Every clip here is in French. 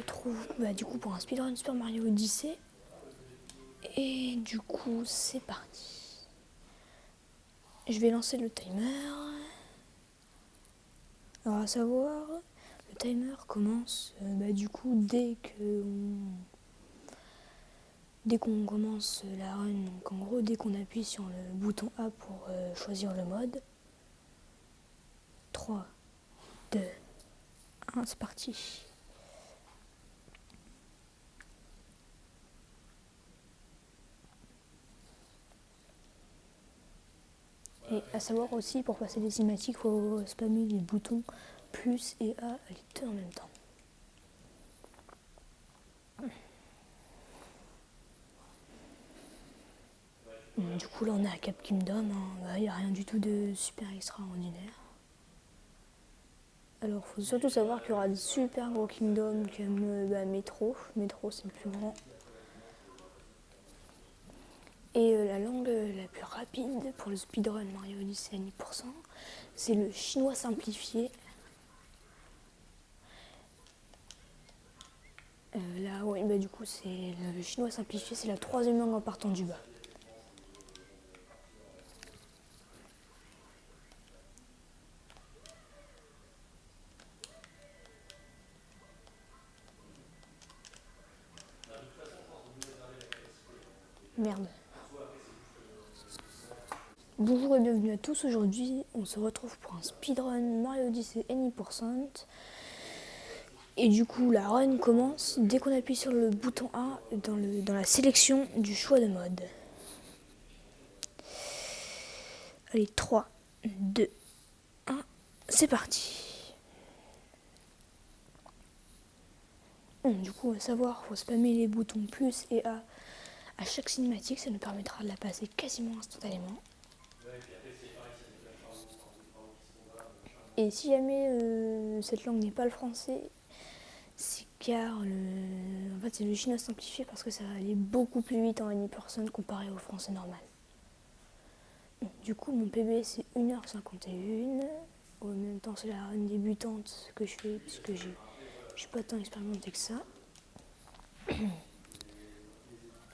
retrouve du coup pour un speedrun Super Mario Odyssey. Et du coup, c'est parti. Je vais lancer le timer. Alors à savoir, le timer commence du coup dès qu'on commence la run. Donc en gros, dès qu'on appuie sur le bouton A pour choisir le mode. 3, 2, 1, c'est parti. Et à savoir aussi, pour passer les cinématiques, il faut spammer les boutons plus et A les deux en même temps. Du coup là on est à Cap Kingdom, il n'y a rien du tout de super extraordinaire. Alors il faut surtout savoir qu'il y aura des super gros kingdoms comme Metro. Metro c'est le plus grand. Et la langue la plus rapide pour le speedrun Mario Odyssey à 10%, c'est le chinois simplifié. Du coup c'est le chinois simplifié, c'est la troisième langue en partant du bas. Merde. Bonjour et bienvenue à tous, aujourd'hui on se retrouve pour un speedrun Mario Odyssey N%. Et du coup la run commence dès qu'on appuie sur le bouton A dans la sélection du choix de mode. Allez, 3, 2, 1, c'est parti. Du coup, à savoir, il faut spammer les boutons plus et A à chaque cinématique, ça nous permettra de la passer quasiment instantanément. Et si jamais cette langue n'est pas le français, c'est car c'est le chinois simplifié parce que ça va aller beaucoup plus vite en N% comparé au français normal. Du coup, mon PB c'est 1h51. En même temps, c'est la run débutante que je fais puisque je suis pas tant expérimenté que ça.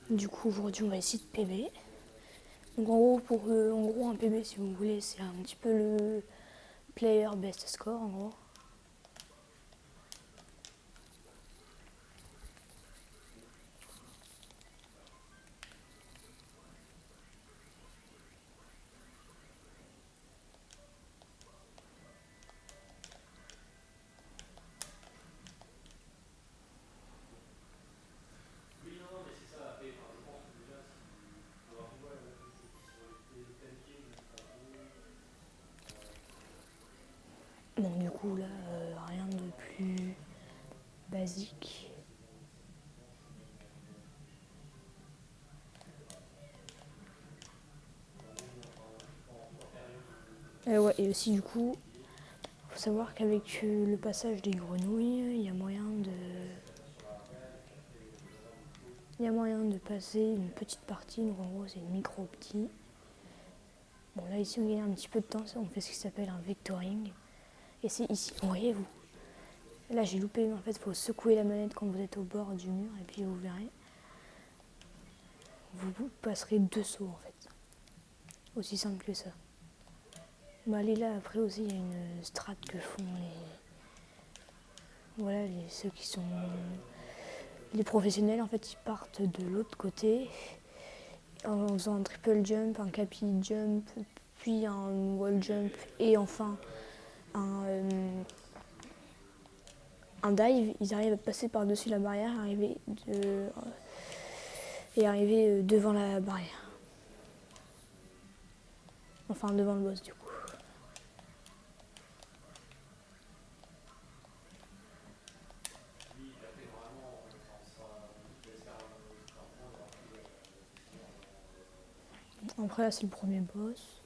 Du coup, aujourd'hui, on va essayer de PB. Donc, en gros, un PB, si vous voulez, c'est un petit peu le player best score, en gros. Donc, du coup, là, rien de plus basique. Et aussi, du coup, faut savoir qu'avec le passage des grenouilles, il y a moyen de passer une petite partie. Donc, en gros, c'est une micro-opti. Bon, là, ici, on gagne un petit peu de temps. On fait ce qui s'appelle un vectoring. Et c'est ici, voyez-vous. Là, j'ai loupé, mais en fait, il faut secouer la manette quand vous êtes au bord du mur. Et puis, vous verrez. Vous passerez 2 sauts, en fait. Aussi simple que ça. Allez, là, après aussi, il y a une strat que font ceux qui sont les professionnels. En fait, ils partent de l'autre côté en faisant un triple jump, un capi jump, puis un wall jump et enfin un dive. Ils arrivent à passer par-dessus la barrière et arriver devant la barrière. Enfin, devant le boss, du coup. Après, là, c'est le premier boss.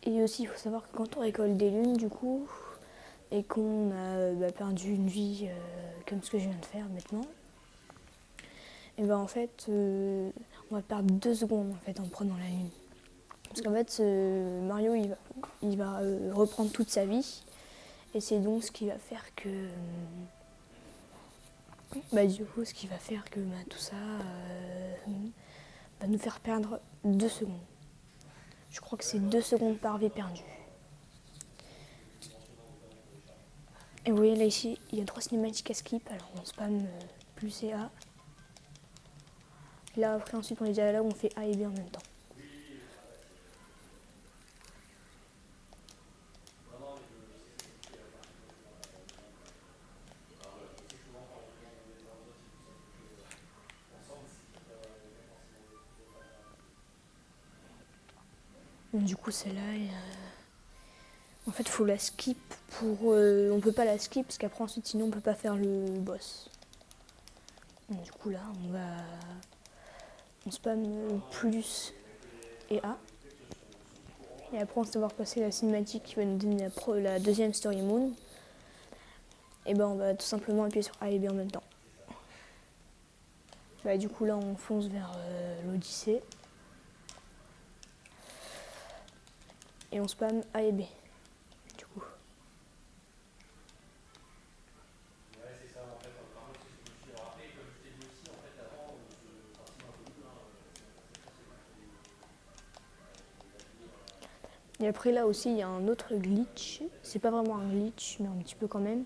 Et aussi, il faut savoir que quand on récolte des lunes, du coup, et qu'on a perdu une vie comme ce que je viens de faire maintenant, et en fait, on va perdre 2 secondes en fait en prenant la lune. Parce qu'en fait, Mario, il va reprendre toute sa vie, et c'est donc ce qui va faire que Du coup, ce qui va faire que tout ça va nous faire perdre 2 secondes. Je crois que c'est 2 secondes par vie perdue. Et vous voyez là ici, il y a 3 cinématiques à skip, alors on spam plus et A. Là après ensuite on est déjà là où on fait A et B en même temps. Donc, du coup celle-là, en fait faut la skip pour... on peut pas la skip parce qu'après ensuite sinon on peut pas faire le boss. Donc, du coup là on spam plus et A. Et après on va devoir passer la cinématique qui va nous donner la deuxième story moon. Et on va tout simplement appuyer sur A et B en même temps. Du coup là on fonce vers l'Odyssée. Et on spam A et B. Du coup. Et après là aussi il y a un autre glitch. C'est pas vraiment un glitch mais un petit peu quand même.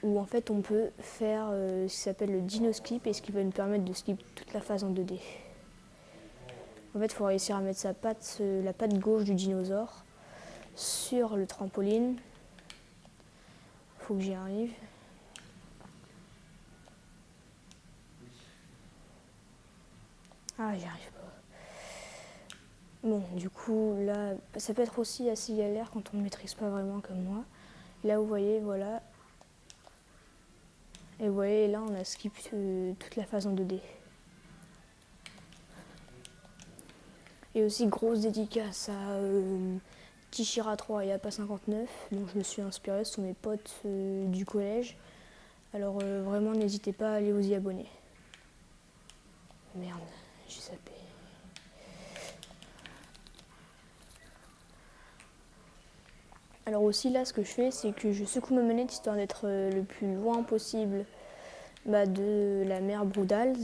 Où en fait on peut faire ce qui s'appelle le dino skip et ce qui va nous permettre de skip toute la phase en 2D. En fait il faut réussir à mettre la patte gauche du dinosaure sur le trampoline. Faut que j'y arrive. Ah j'y arrive pas. Bon du coup là ça peut être aussi assez galère quand on ne maîtrise pas vraiment comme moi. Là vous voyez voilà. Et vous voyez là on a skip toute la phase en 2D. Et aussi grosse dédicace à Kishira 3 et APA 59, dont je me suis inspirée, ce sont mes potes du collège. Alors vraiment n'hésitez pas à aller vous y abonner. Merde, j'ai zappé. Alors aussi là ce que je fais c'est que je secoue ma manette histoire d'être le plus loin possible de la mer Broodals.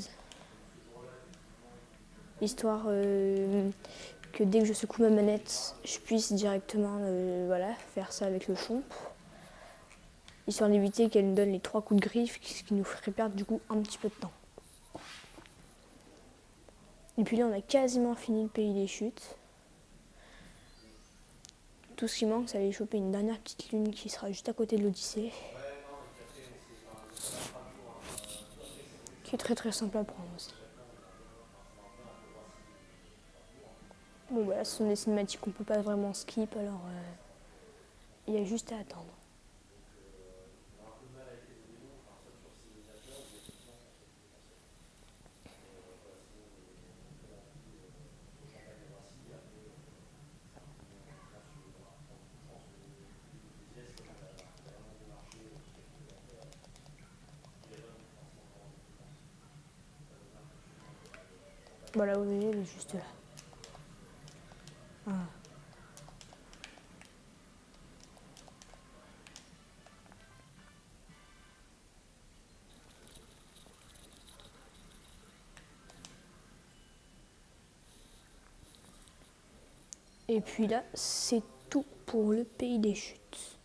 Histoire que dès que je secoue ma manette, je puisse directement faire ça avec le chomp. Histoire d'éviter qu'elle nous donne les 3 coups de griffe, ce qui nous ferait perdre du coup un petit peu de temps. Et puis là on a quasiment fini le pays des chutes. Tout ce qui manque c'est aller choper une dernière petite lune qui sera juste à côté de l'Odyssée. Qui est très très simple à prendre aussi. Bon voilà, ce sont des cinématiques qu'on peut pas vraiment skip, alors il y a juste à attendre. Voilà, vous voyez, elle est juste là. Ah. Et puis là, c'est tout pour le pays des chutes.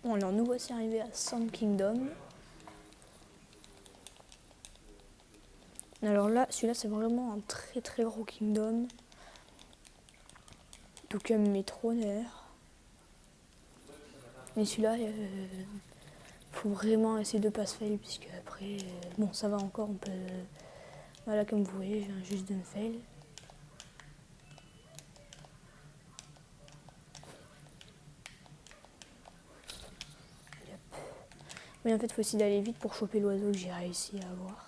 Bon, alors nous voici arrivés à Sand Kingdom. Alors là, celui-là, c'est vraiment un très très gros kingdom. Tout comme Métro d'ailleurs. Mais celui-là, faut vraiment essayer de pas se fail, puisque après, bon, ça va encore, on peut. Voilà, comme vous voyez, je viens juste de me fail. Oui, en fait, il faut essayer d'aller vite pour choper l'oiseau que j'ai réussi à avoir.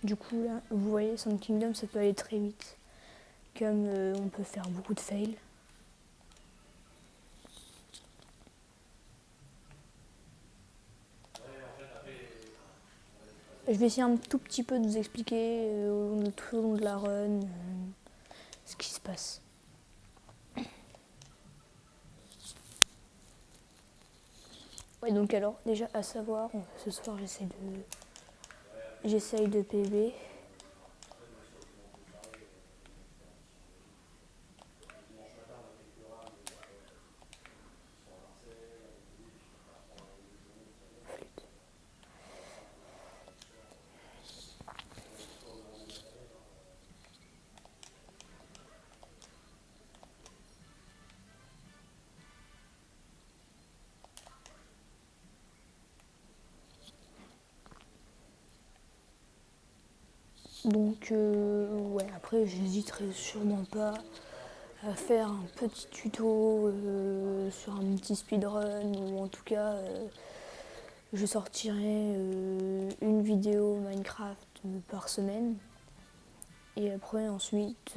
Du coup, là, vous voyez, Sand Kingdom, ça peut aller très vite. Comme on peut faire beaucoup de fails. Je vais essayer un tout petit peu de vous expliquer tout au long de la run ce qui se passe. Ouais, donc alors déjà à savoir, ce soir j'essaye de PB. Donc ouais, après j'hésiterai sûrement pas à faire un petit tuto sur un petit speedrun, ou en tout cas je sortirai une vidéo Minecraft par semaine, et après ensuite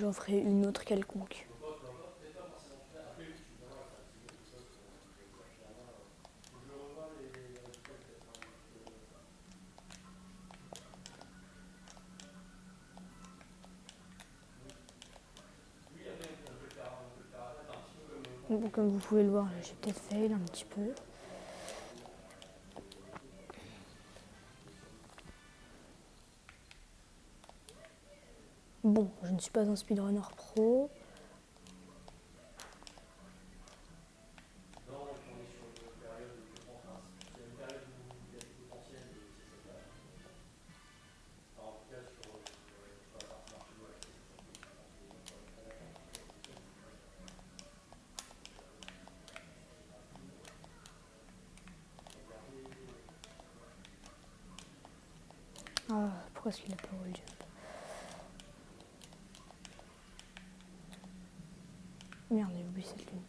j'en ferai une autre quelconque. Bon, comme vous pouvez le voir, j'ai peut-être fail un petit peu. Bon, je ne suis pas un speedrunner pro. Ah, pourquoi est-ce qu'il a pas wall jump? Merde, j'ai oublié cette ligne.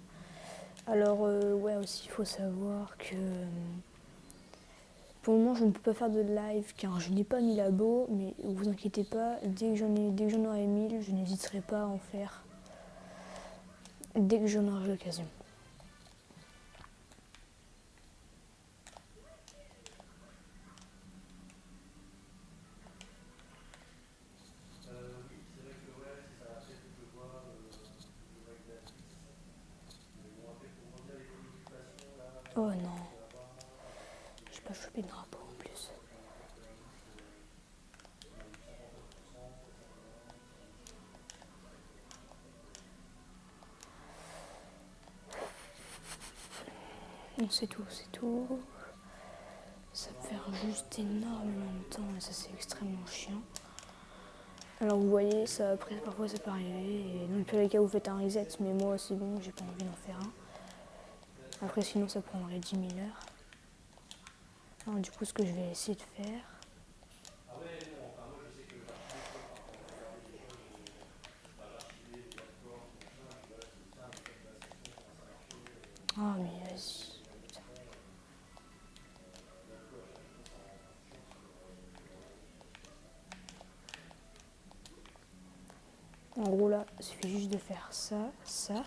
Alors, ouais, aussi, il faut savoir que pour le moment, je ne peux pas faire de live car je n'ai pas 1000 abos, mais vous inquiétez pas, dès que j'en aurai 1000, je n'hésiterai pas à en faire dès que j'en aurai l'occasion. Oh non, j'ai pas chopé de drapeau en plus. Non, c'est tout, c'est tout. Ça perd juste énormément de temps et ça c'est extrêmement chiant. Alors vous voyez, parfois ça peut arriver, et dans le pire des cas vous faites un reset, mais moi c'est bon, j'ai pas envie d'en faire un. Après sinon ça prendrait 10 000 heures. Alors du coup ce que je vais essayer de faire... Ah mais vas-y. En gros là, il suffit juste de faire ça, ça.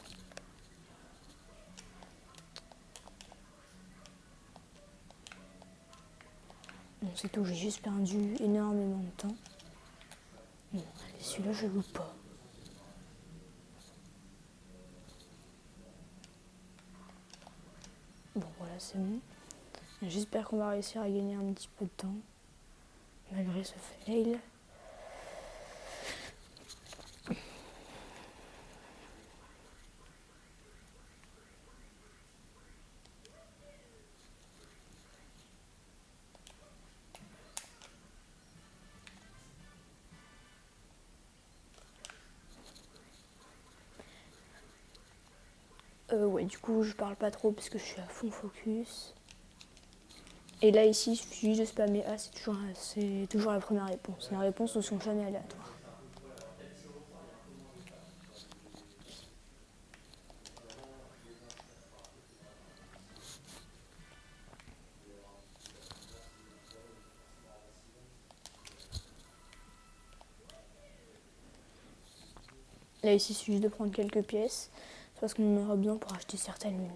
Bon c'est tout, j'ai juste perdu énormément de temps. Bon, allez, celui-là je loupe pas. Bon voilà, c'est bon. J'espère qu'on va réussir à gagner un petit peu de temps, malgré ce fail. Ouais, du coup, je parle pas trop parce que je suis à fond focus. Et là, ici, il suffit juste de spammer A, c'est toujours la première réponse. Les réponses ne sont jamais aléatoires. Là, ici, il suffit juste de prendre quelques pièces, parce qu'on en aura besoin pour acheter certaines lunes.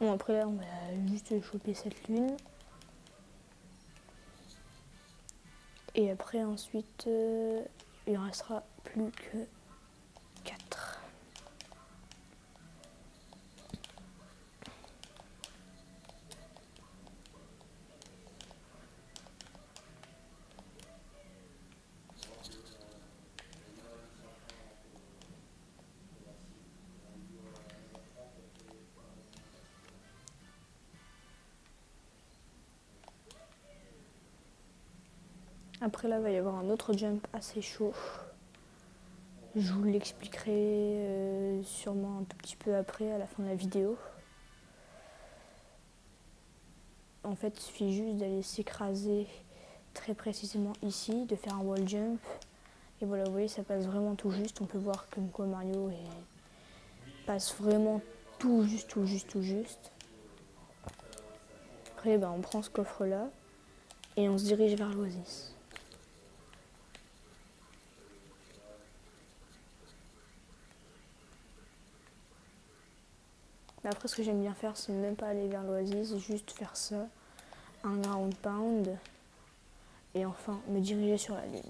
Bon, après là, on va juste choper cette lune. Et après, ensuite, il en restera plus que 4. Après là, il va y avoir un autre jump assez chaud. Je vous l'expliquerai sûrement un tout petit peu après, à la fin de la vidéo. En fait, il suffit juste d'aller s'écraser très précisément ici, de faire un wall jump. Et voilà, vous voyez, ça passe vraiment tout juste. On peut voir comme quoi Mario passe vraiment tout juste, tout juste, tout juste. Après, on prend ce coffre-là et on se dirige vers l'oasis. Mais après, ce que j'aime bien faire, c'est même pas aller vers l'oasis, juste faire ça, un ground pound, et enfin me diriger sur la lune.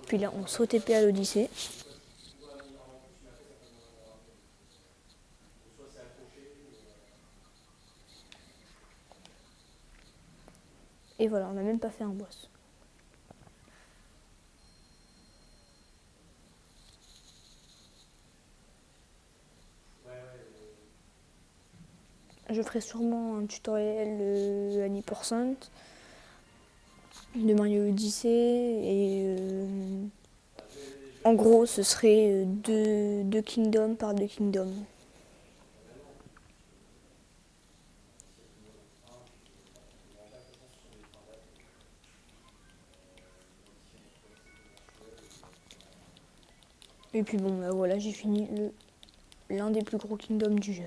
Puis là, on saute épée à l'Odyssée. Et voilà, on n'a même pas fait un boss. Je ferai sûrement un tutoriel à 10% de Mario Odyssey et en gros ce serait deux kingdoms par deux kingdoms. Et puis bon, voilà, j'ai fini l'un des plus gros kingdoms du jeu.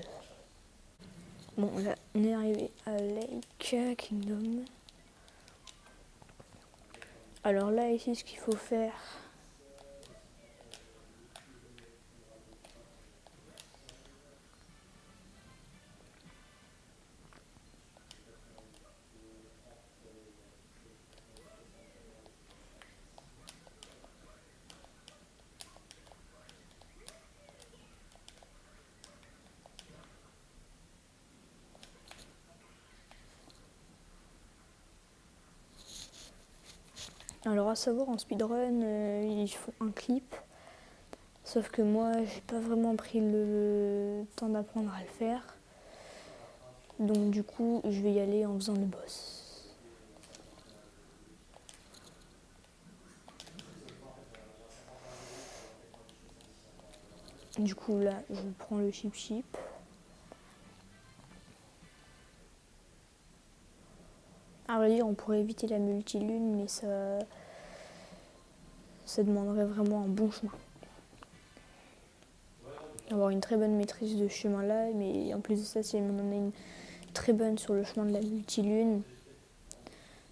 Bon, là, on est arrivé à Lake Kingdom. Alors là, ici, ce qu'il faut faire, alors à savoir en speedrun, ils font un clip. Sauf que moi, j'ai pas vraiment pris le temps d'apprendre à le faire. Donc du coup, je vais y aller en faisant le boss. Du coup là, je prends le chip. À vrai dire, on pourrait éviter la multilune, mais ça demanderait vraiment un bon chemin. Avoir une très bonne maîtrise de ce chemin-là, mais en plus de ça, si on en a une très bonne sur le chemin de la multilune,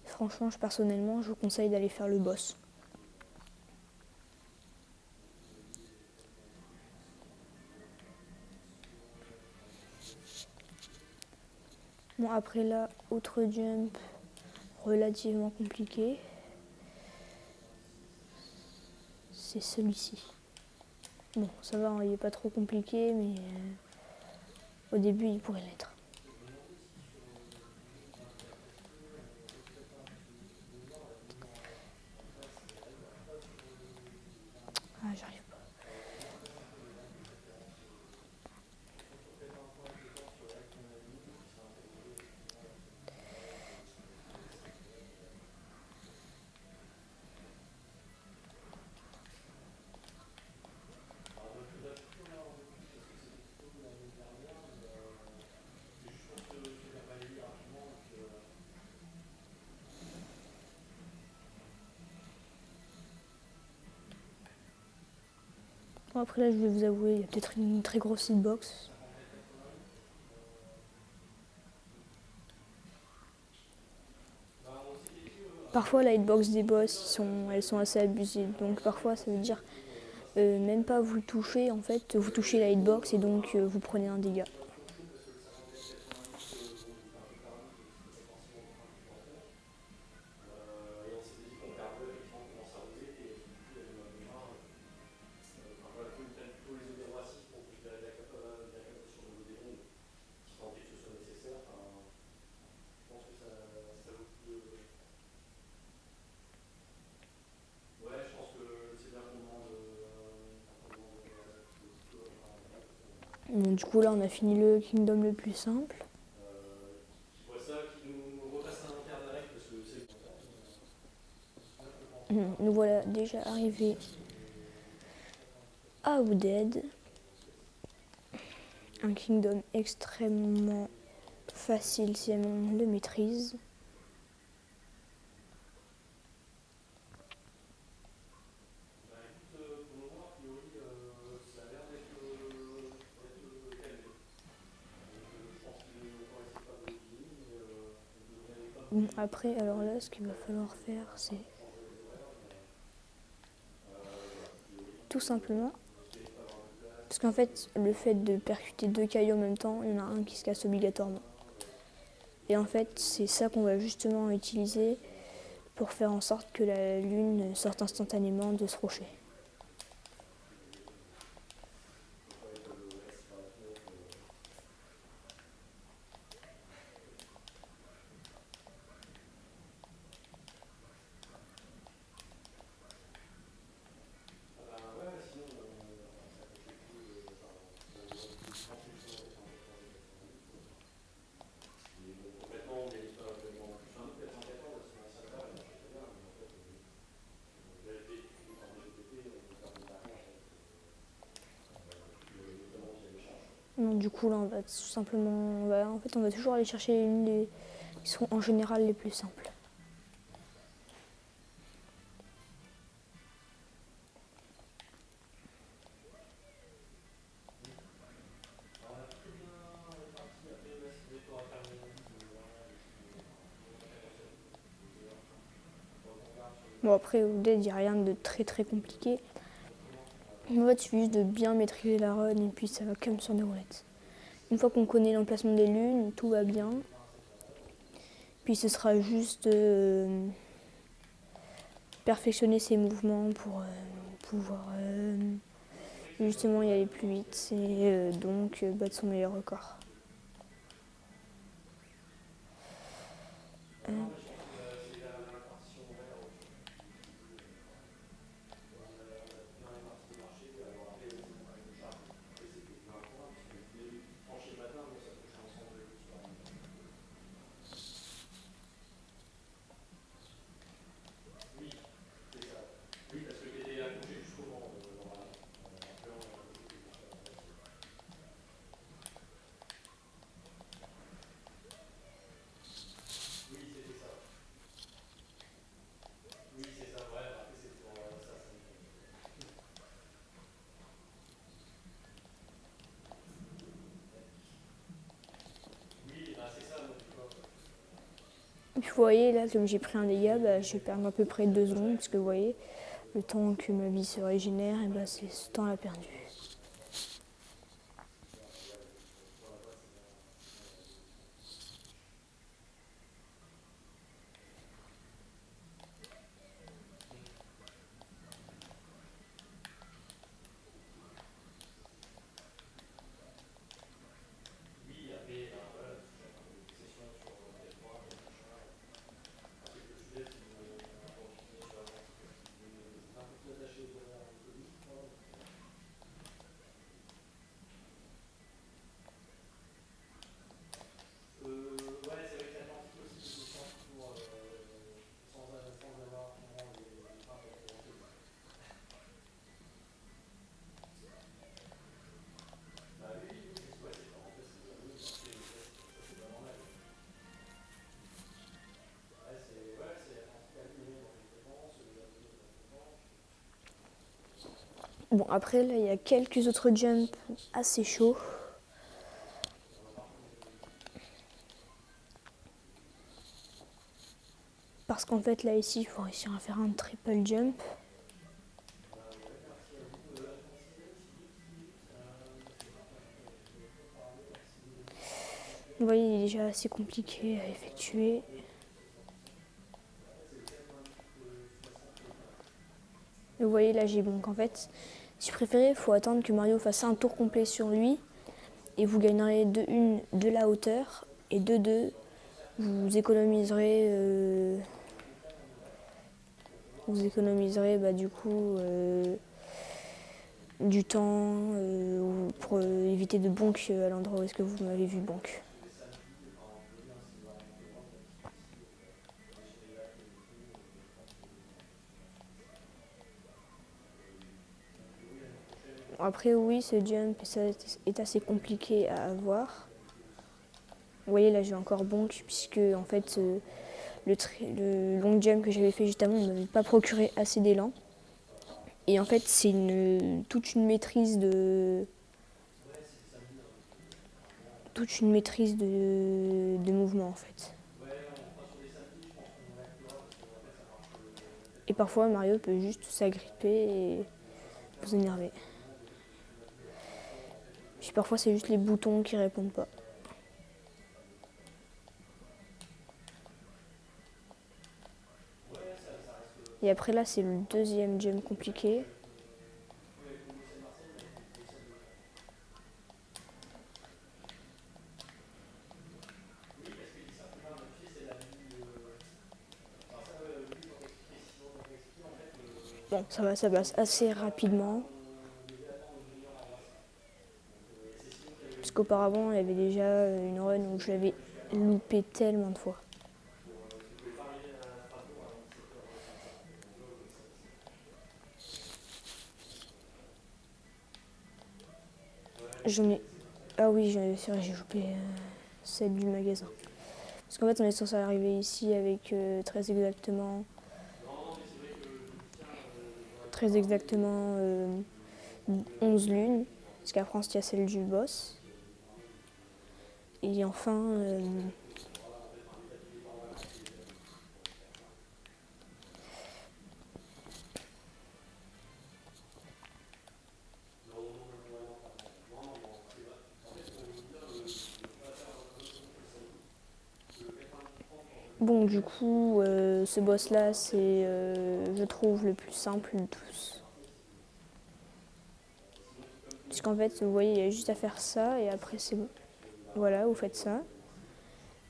franchement, personnellement, je vous conseille d'aller faire le boss. Bon, après là, autre jump relativement compliqué, c'est celui-ci. Bon, ça va, il n'est pas trop compliqué, mais au début, il pourrait l'être. Ah, j'arrive pas. Bon, après là, je vais vous avouer, il y a peut-être une très grosse hitbox. Parfois, la hitbox des boss, elles sont assez abusées. Donc parfois, ça veut dire Même pas vous le touchez, en fait, vous touchez la hitbox et donc vous prenez un dégât. Bon, du coup là on a fini le kingdom le plus simple. Nous voilà déjà arrivés à Wooded. Un kingdom extrêmement facile si on le maîtrise. Bon, après, alors là, ce qu'il va falloir faire, c'est tout simplement, parce qu'en fait, le fait de percuter 2 cailloux en même temps, il y en a un qui se casse obligatoirement. Et en fait, c'est ça qu'on va justement utiliser pour faire en sorte que la lune sorte instantanément de ce rocher. Donc, du coup, là, on va tout simplement, on va toujours aller chercher les lunes qui sont en général les plus simples. Bon, après, au dead, il n'y a rien de très compliqué. En fait, il suffit juste de bien maîtriser la run et puis ça va comme sur des roulettes. Une fois qu'on connaît l'emplacement des lunes, tout va bien. Puis ce sera juste perfectionner ses mouvements pour pouvoir justement y aller plus vite et donc battre son meilleur record. Et puis vous voyez là, comme j'ai pris un dégât, je vais perdre à peu près 2 secondes parce que vous voyez, le temps que ma vie se régénère, et c'est ce temps-là perdu. Bon, après là, il y a quelques autres jumps assez chauds. Parce qu'en fait là ici, il faut réussir à faire un triple jump. Vous voyez, il est déjà assez compliqué à effectuer. Et vous voyez, là j'ai bonk. En fait, si vous préférez, il faut attendre que Mario fasse un tour complet sur lui. Et vous gagnerez de la hauteur. Et de 2, vous économiserez... du coup du temps pour éviter de bonk à l'endroit où est-ce que vous m'avez vu bonk. Après oui, ce jump ça est assez compliqué à avoir. Vous voyez là j'ai encore bonk puisque en fait le long jump que j'avais fait juste avant ne m'avait pas procuré assez d'élan. Et en fait c'est toute une maîtrise de mouvement en fait. Et parfois Mario peut juste s'agripper et vous énerver. Puis parfois c'est juste les boutons qui répondent pas. Et après là c'est le deuxième jump compliqué. Bon, ça passe assez rapidement. Parce qu'auparavant, il y avait déjà une run où je l'avais loupé tellement de fois. J'en ai... Ah oui, c'est vrai, j'ai loupé celle du magasin. Parce qu'en fait, on est censé arriver ici avec très exactement 11 lunes. Parce qu'après, il y a celle du boss. Et enfin... Bon, du coup, ce boss-là, c'est, je trouve, le plus simple de tous. Parce qu'en fait, vous voyez, il y a juste à faire ça et après, c'est bon. Voilà, vous faites ça.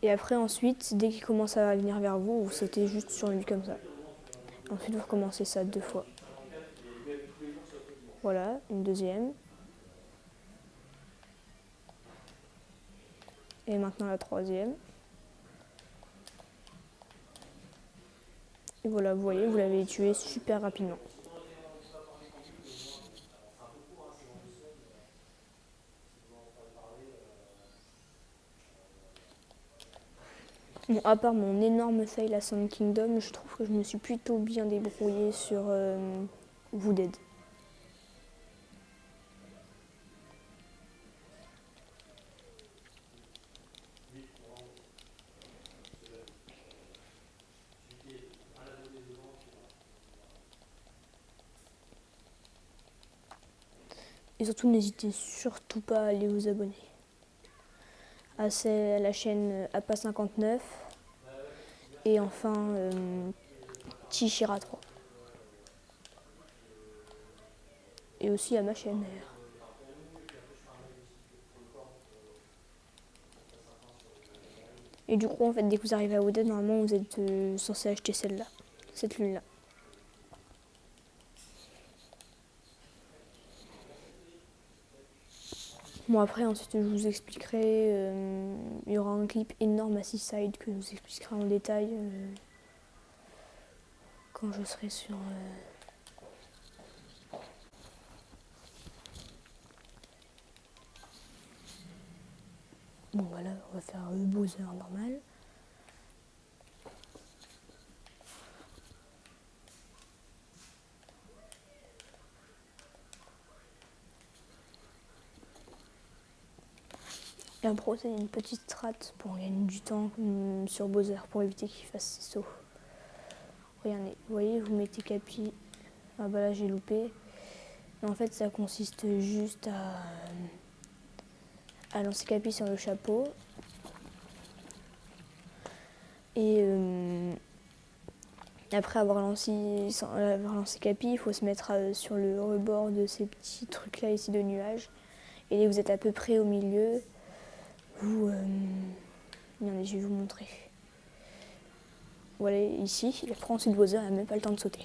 Et après, ensuite, dès qu'il commence à venir vers vous, vous sautez juste sur lui comme ça. Ensuite, vous recommencez ça 2 fois. Voilà, une deuxième. Et maintenant la troisième. Et voilà, vous voyez, vous l'avez tué super rapidement. Bon, à part mon énorme fail à Sand Kingdom, je trouve que je me suis plutôt bien débrouillée sur Wooded. Et surtout, n'hésitez surtout pas à aller vous abonner à la chaîne APA59 et enfin Chishira 3. Et aussi à ma chaîne d'ailleurs. Et du coup, en fait, dès que vous arrivez à Wooded, normalement, vous êtes censé acheter celle-là, cette lune-là. Bon, après, ensuite, je vous expliquerai. Il y aura un clip énorme à Seaside que je vous expliquerai en détail quand je serai sur. Bon, voilà, on va faire Bowser normal. Et après, il y a une petite strat pour gagner du temps sur Bowser pour éviter qu'il fasse ses sauts. Regardez, vous voyez, vous mettez Capi. Ah bah là, j'ai loupé. Et en fait, ça consiste juste à lancer Capi sur le chapeau. Et après avoir lancé Capi, il faut se mettre sur le rebord de ces petits trucs là ici de nuages. Et dès que vous êtes à peu près au milieu, attendez, je vais vous montrer. Voilà, ici, et après ensuite Bowser n'a même pas le temps de sauter.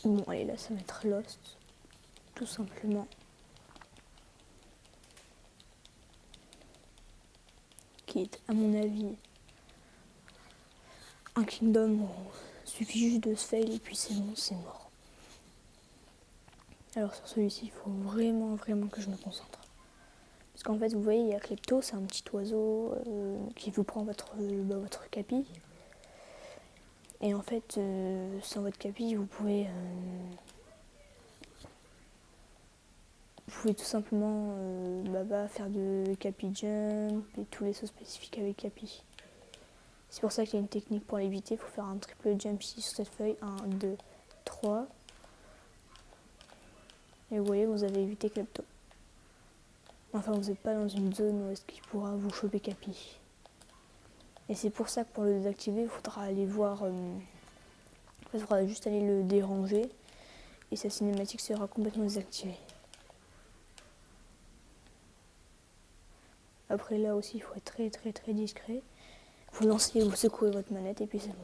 Bon, allez, là, ça va être Lost, tout simplement. Qui est, à mon avis, un Kingdom où il suffit juste de se fail et puis c'est bon, c'est mort. Alors sur celui-ci, il faut vraiment, vraiment que je me concentre. Parce qu'en fait, vous voyez, il y a Klepto, c'est un petit oiseau qui vous prend votre capi. Et en fait, sans votre capi, vous pouvez tout simplement faire de capi jump et tous les sauts spécifiques avec capi. C'est pour ça qu'il y a une technique pour l'éviter. Il faut faire un triple jump ici sur cette feuille. 1, 2, 3. Et vous voyez, vous avez évité Klepto. Enfin, vous n'êtes pas dans une zone où est-ce qu'il pourra vous choper capi. Et c'est pour ça que pour le désactiver, il faudra aller voir... il faudra juste aller le déranger. Et sa cinématique sera complètement désactivée. Après là aussi, il faut être très très très discret. Vous lancez, vous secouez votre manette et puis c'est bon.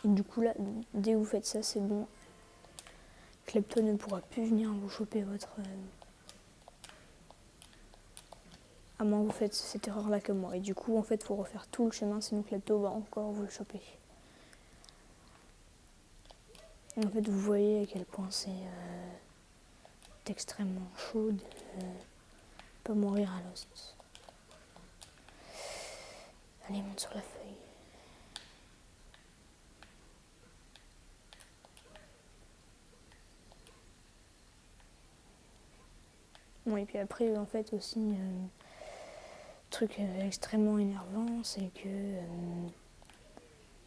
Et du coup là, dès que vous faites ça, c'est bon. Klepto ne pourra plus venir vous choper votre... à moins que vous faites cette erreur là que moi. Et du coup, en fait, il faut refaire tout le chemin, sinon Klepto va encore vous le choper. Et en fait, vous voyez à quel point c'est extrêmement chaud de pas mourir à Lost. Allez, monte sur la feuille. Bon, et puis après, en fait, aussi, truc extrêmement énervant, c'est que...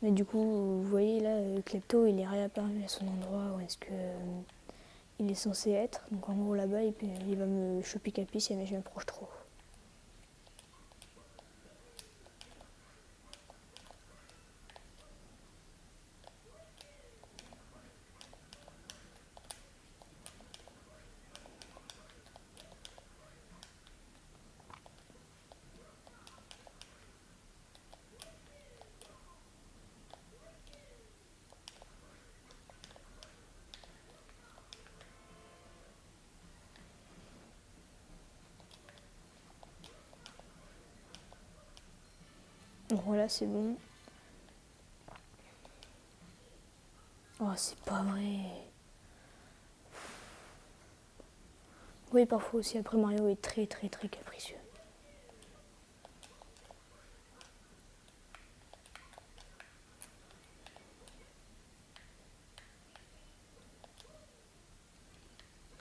mais du coup, vous voyez là, Klepto, il est réapparu à son endroit où est-ce que il est censé être. Donc en gros là-bas, il va me choper capi si jamais je m'approche trop. Donc voilà, c'est bon. Oh, c'est pas vrai. Oui, parfois aussi, après Mario est très très très capricieux.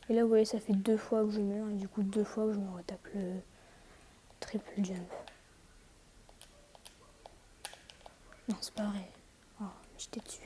Et là, vous voyez, ça fait 2 fois que je meurs, et du coup 2 fois que je me retape le triple jump. Non, c'est pas vrai. Oh, j'étais dessus.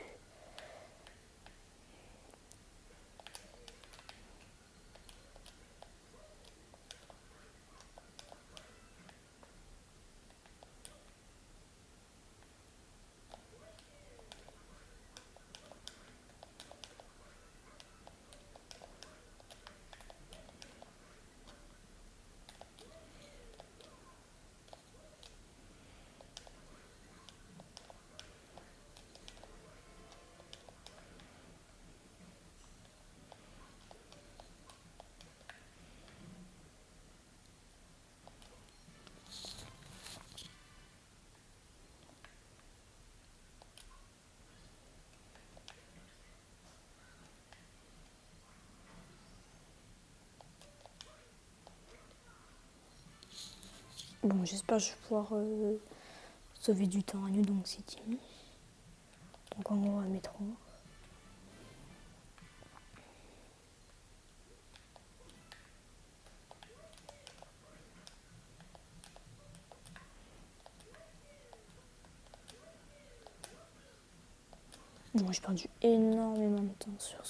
Bon, j'espère que je vais pouvoir sauver du temps à New Donk City. Donc en gros, à métro. Bon, j'ai perdu énormément de temps sur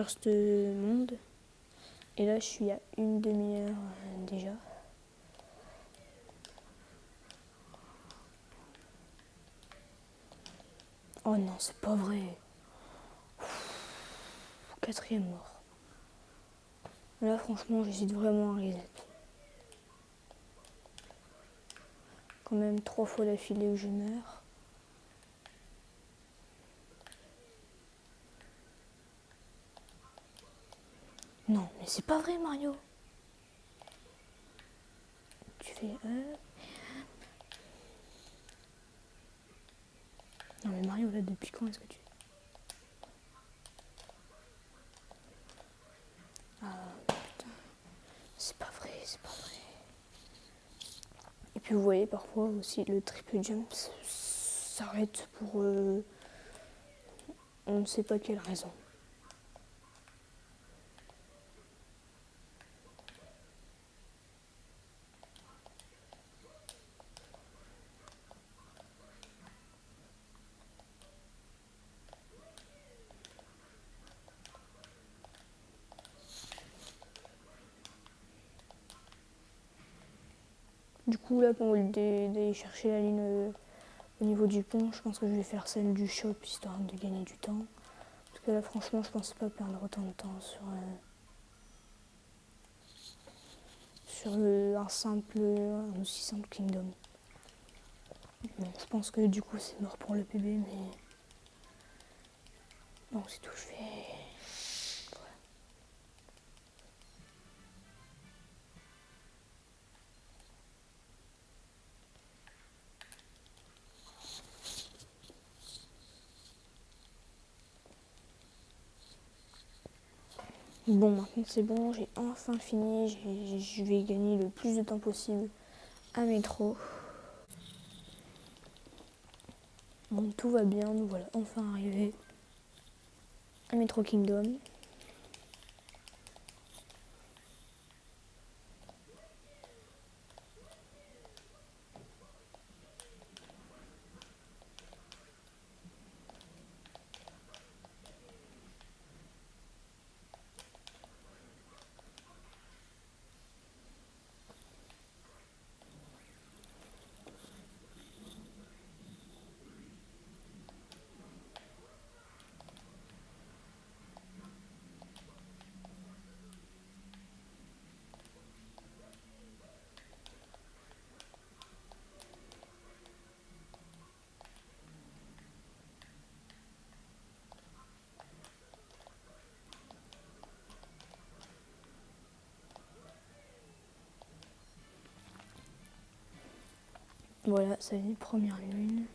ce monde. Et là, je suis à une demi-heure déjà. Oh non, c'est pas vrai. Quatrième mort. Là, franchement, j'hésite vraiment à reset. Quand même 3 fois d'affilée où je meurs. Non, mais c'est pas vrai, Mario. Tu fais... Non mais Mario, là, depuis quand est-ce que tu... Ah, putain. C'est pas vrai, c'est pas vrai. Et puis vous voyez, parfois aussi, le triple jump s'arrête pour... on ne sait pas quelle raison. Du coup, là, pour d'aller chercher la ligne au niveau du pont, je pense que je vais faire celle du shop, histoire de gagner du temps. Parce que là, franchement, je pense pas perdre autant de temps sur un aussi simple Kingdom. Bon, je pense que du coup, c'est mort pour le PB, mais... Bon, c'est tout, je fais... Bon, maintenant c'est bon, j'ai enfin fini, je vais gagner le plus de temps possible à métro. Bon, tout va bien, nous voilà enfin arrivés à Metro Kingdom. Voilà, ça y est, première lune.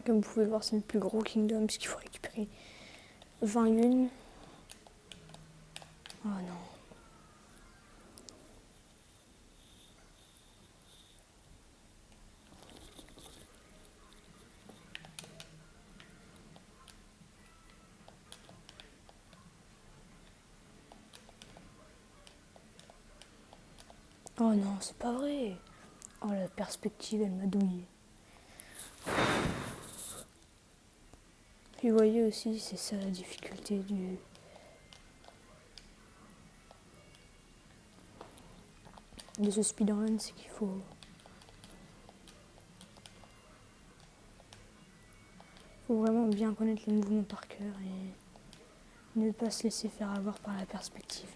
Comme vous pouvez le voir, c'est le plus gros Kingdom puisqu'il faut récupérer 20 lunes. Oh non. Oh non, c'est pas vrai. Oh, la perspective, elle m'a douillé. Puis vous voyez aussi, c'est ça la difficulté de ce speedrun, c'est qu'il faut vraiment bien connaître les mouvements par cœur et ne pas se laisser faire avoir par la perspective.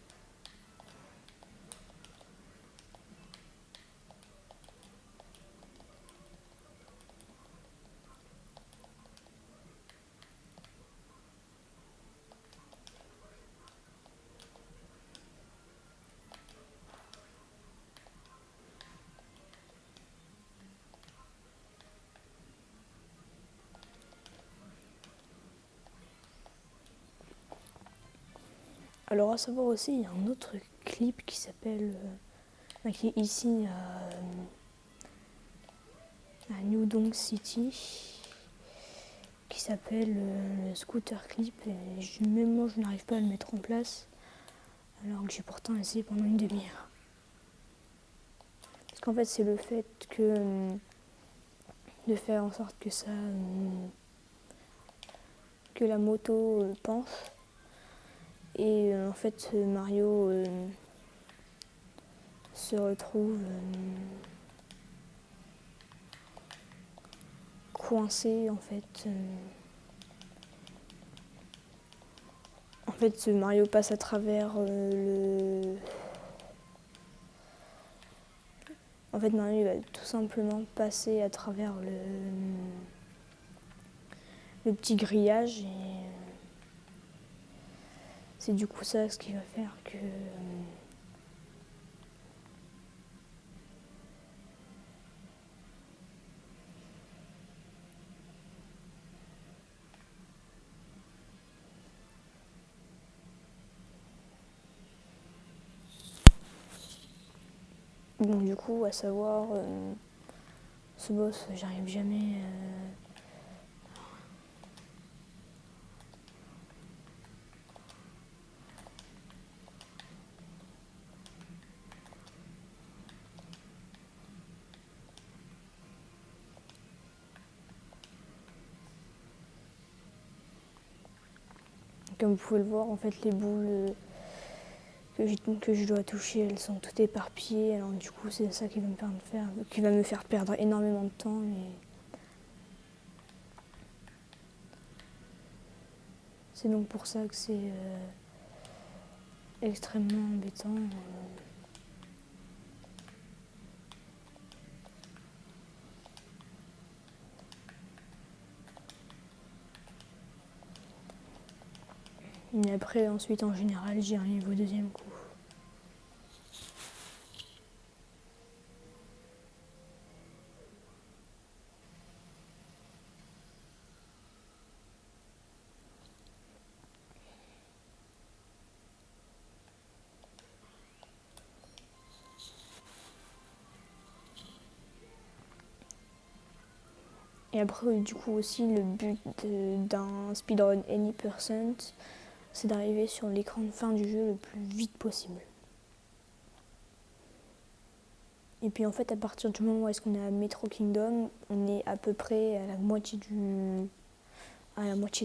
Alors à savoir aussi, il y a un autre clip qui s'appelle, qui est ici à New Donk City, qui s'appelle le scooter clip. Et même moi, je n'arrive pas à le mettre en place, alors que j'ai pourtant essayé pendant une demi-heure. Parce qu'en fait, c'est le fait de faire en sorte que que la moto penche. Et en fait, Mario se retrouve coincé en fait. En fait, ce Mario passe à travers En fait, Mario va tout simplement passer à travers le petit grillage et c'est du coup ça ce qui va faire que bon, du coup, à savoir, ce boss, j'arrive jamais. Comme vous pouvez le voir, en fait, les boules que je dois toucher, elles sont toutes éparpillées. Alors du coup, c'est ça qui va me faire perdre énormément de temps. Et c'est donc pour ça que c'est extrêmement embêtant. Mais après, ensuite, en général, j'y arrive au deuxième coup. Et après, du coup, aussi, le but d'un speedrun Any%, c'est d'arriver sur l'écran de fin du jeu le plus vite possible. Et puis en fait, à partir du moment où est-ce qu'on est à Metro Kingdom, on est à peu près à la moitié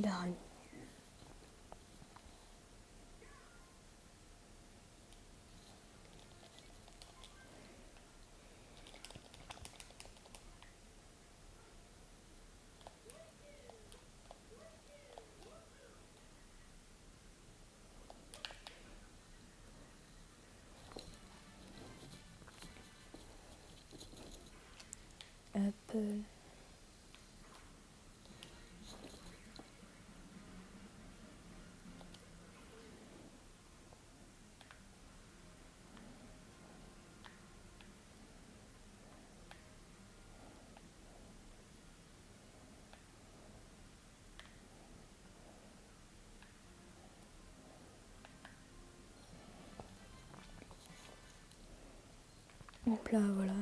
d'un run. Hop. Donc là, voilà.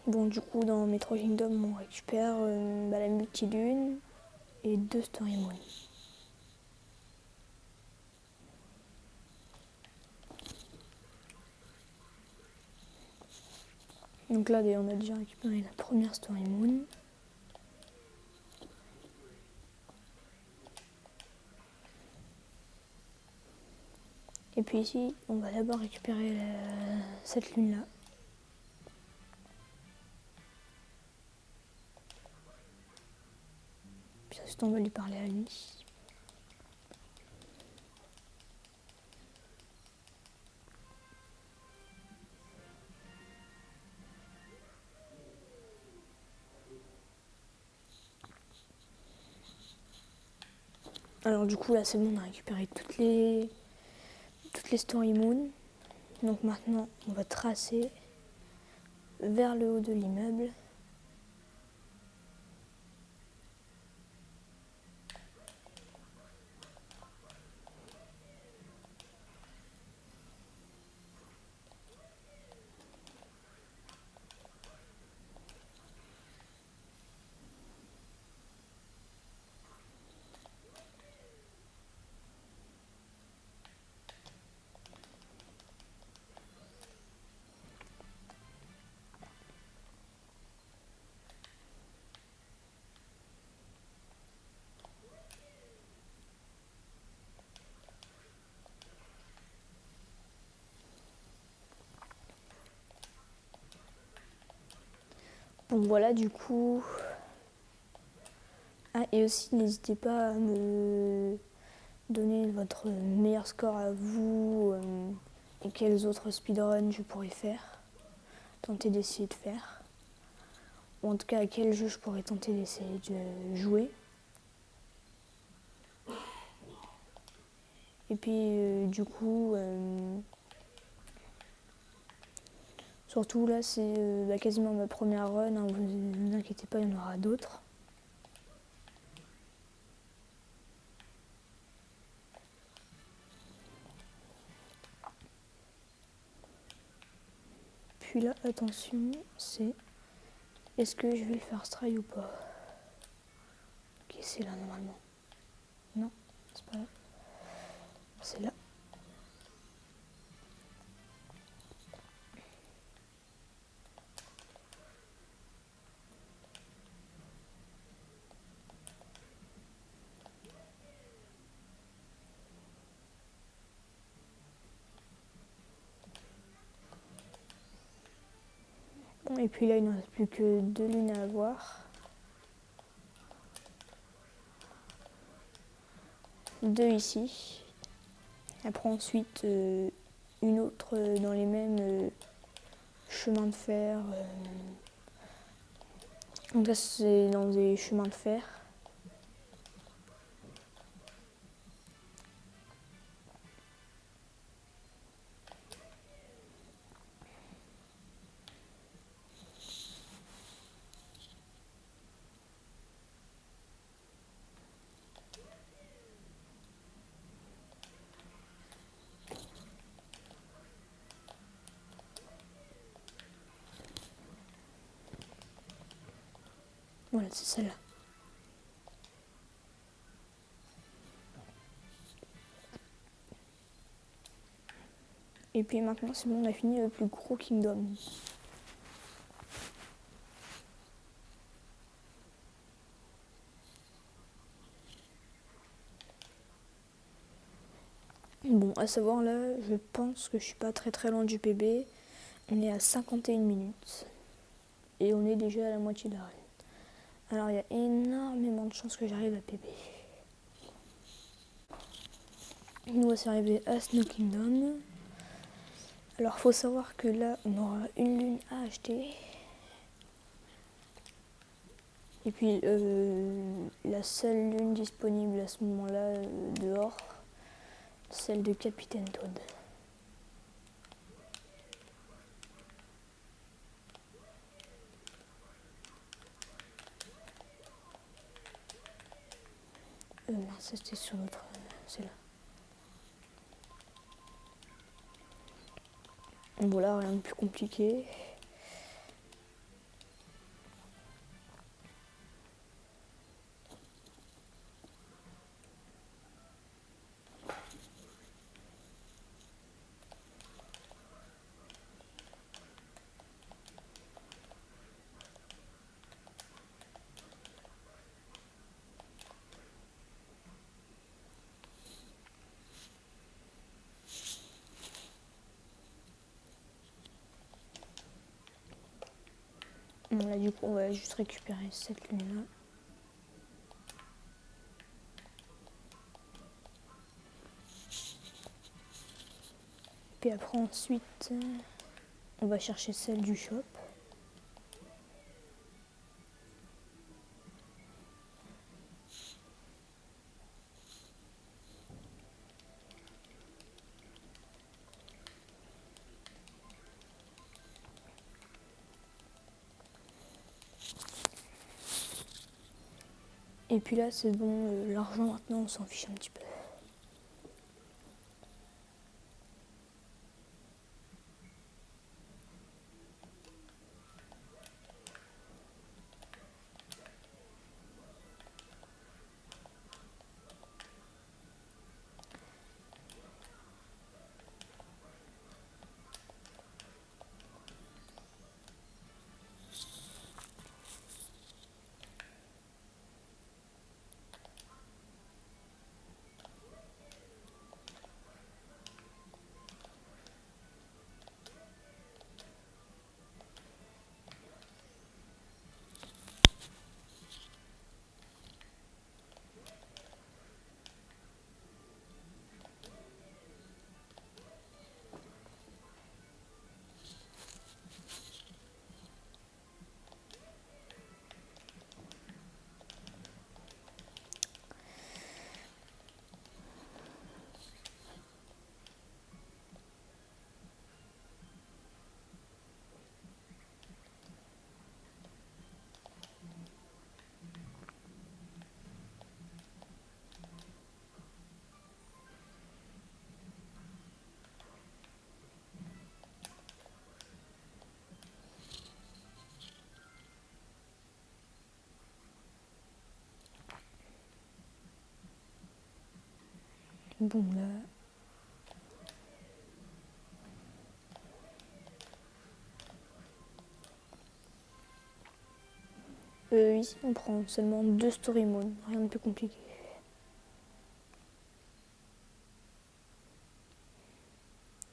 Bon, du coup, dans Metro Kingdom, on récupère la multilune. et 2 Story Moon. Donc là, on a déjà récupéré la première Story Moon. Et puis ici, on va d'abord récupérer cette lune-là. Puis ensuite, on va lui parler à lui. Alors du coup, là, c'est bon, on a récupéré toutes les Story Moon. Donc maintenant, on va tracer vers le haut de l'immeuble. Bon voilà, du coup. Ah, et aussi, n'hésitez pas à me donner votre meilleur score à vous et quels autres speedruns je pourrais faire, tenter d'essayer de faire. Ou en tout cas, à quel jeu je pourrais tenter d'essayer de jouer. Et puis, du coup, surtout là, c'est quasiment ma première run, hein, vous inquiétez pas, il y en aura d'autres. Puis là, attention, c'est est-ce que je vais le faire try ou pas? Ok, c'est là normalement. Non, c'est pas là. C'est là. Bon, et puis là, il ne reste plus que 2 lunes à avoir. 2 ici. Après ensuite une autre dans les mêmes chemins de fer. Donc là c'est dans des chemins de fer. Voilà, c'est celle-là. Et puis maintenant c'est bon, on a fini le plus gros kingdom. Bon, à savoir là, je pense que je suis pas très loin du PB. On est à 51 minutes. Et on est déjà à la moitié de la run. Alors il y a énormément de chances que j'arrive à PB. Nous voici arrivés à Snow Kingdom. Alors faut savoir que là on aura une lune à acheter. Et puis la seule lune disponible à ce moment-là dehors, celle de Capitaine Toad. Ça c'était sur l'autre, c'est là. Voilà, rien de plus compliqué. Bon là du coup on va juste récupérer cette lune là. Puis après ensuite on va chercher celle du shop. Et puis là c'est bon, l'argent maintenant on s'en fiche un petit peu. Bon là. Ici on prend seulement 2 story modes, rien de plus compliqué.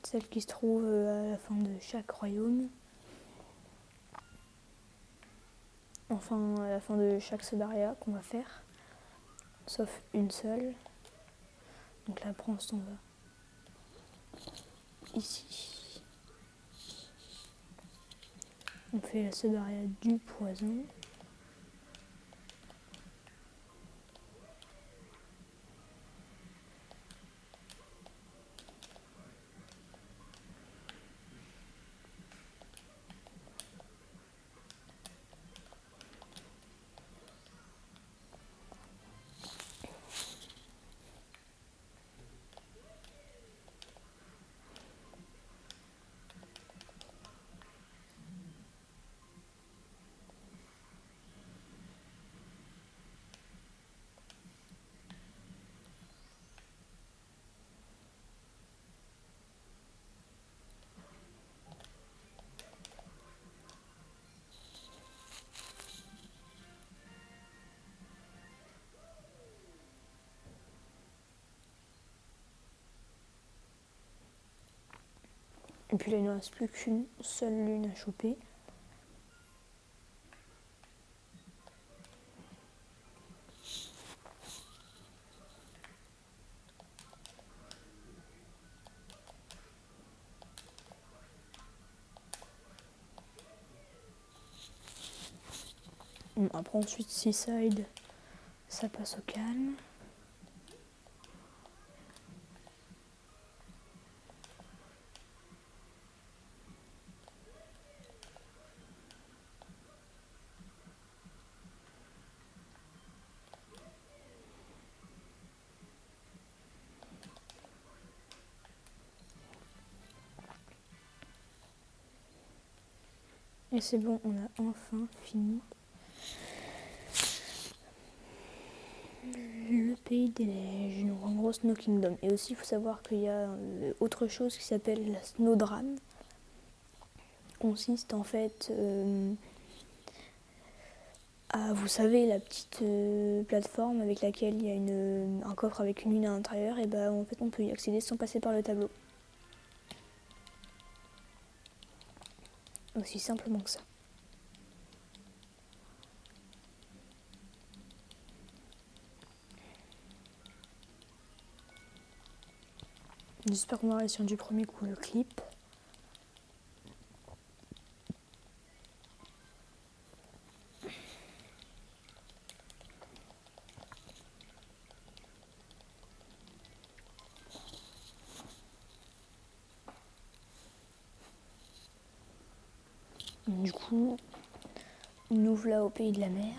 Celle qui se trouve à la fin de chaque royaume. Enfin à la fin de chaque Sobaria qu'on va faire. Sauf une seule. Donc là pour l'instant on va ici. On fait la Sobaria du poison. Et puis là il ne reste plus qu'une seule lune à choper. Bon, après ensuite Seaside, ça passe au calme. Et c'est bon, on a enfin fini le pays des neiges, donc en gros Snow Kingdom. Et aussi il faut savoir qu'il y a autre chose qui s'appelle la Snowdram. Consiste en fait à, vous savez, la petite plateforme avec laquelle il y a un coffre avec une lune à l'intérieur, et bah en fait on peut y accéder sans passer par le tableau. Aussi simplement que ça. J'espère qu'on va réussir du premier coup le clip. Du coup, nous voilà au pays de la mer.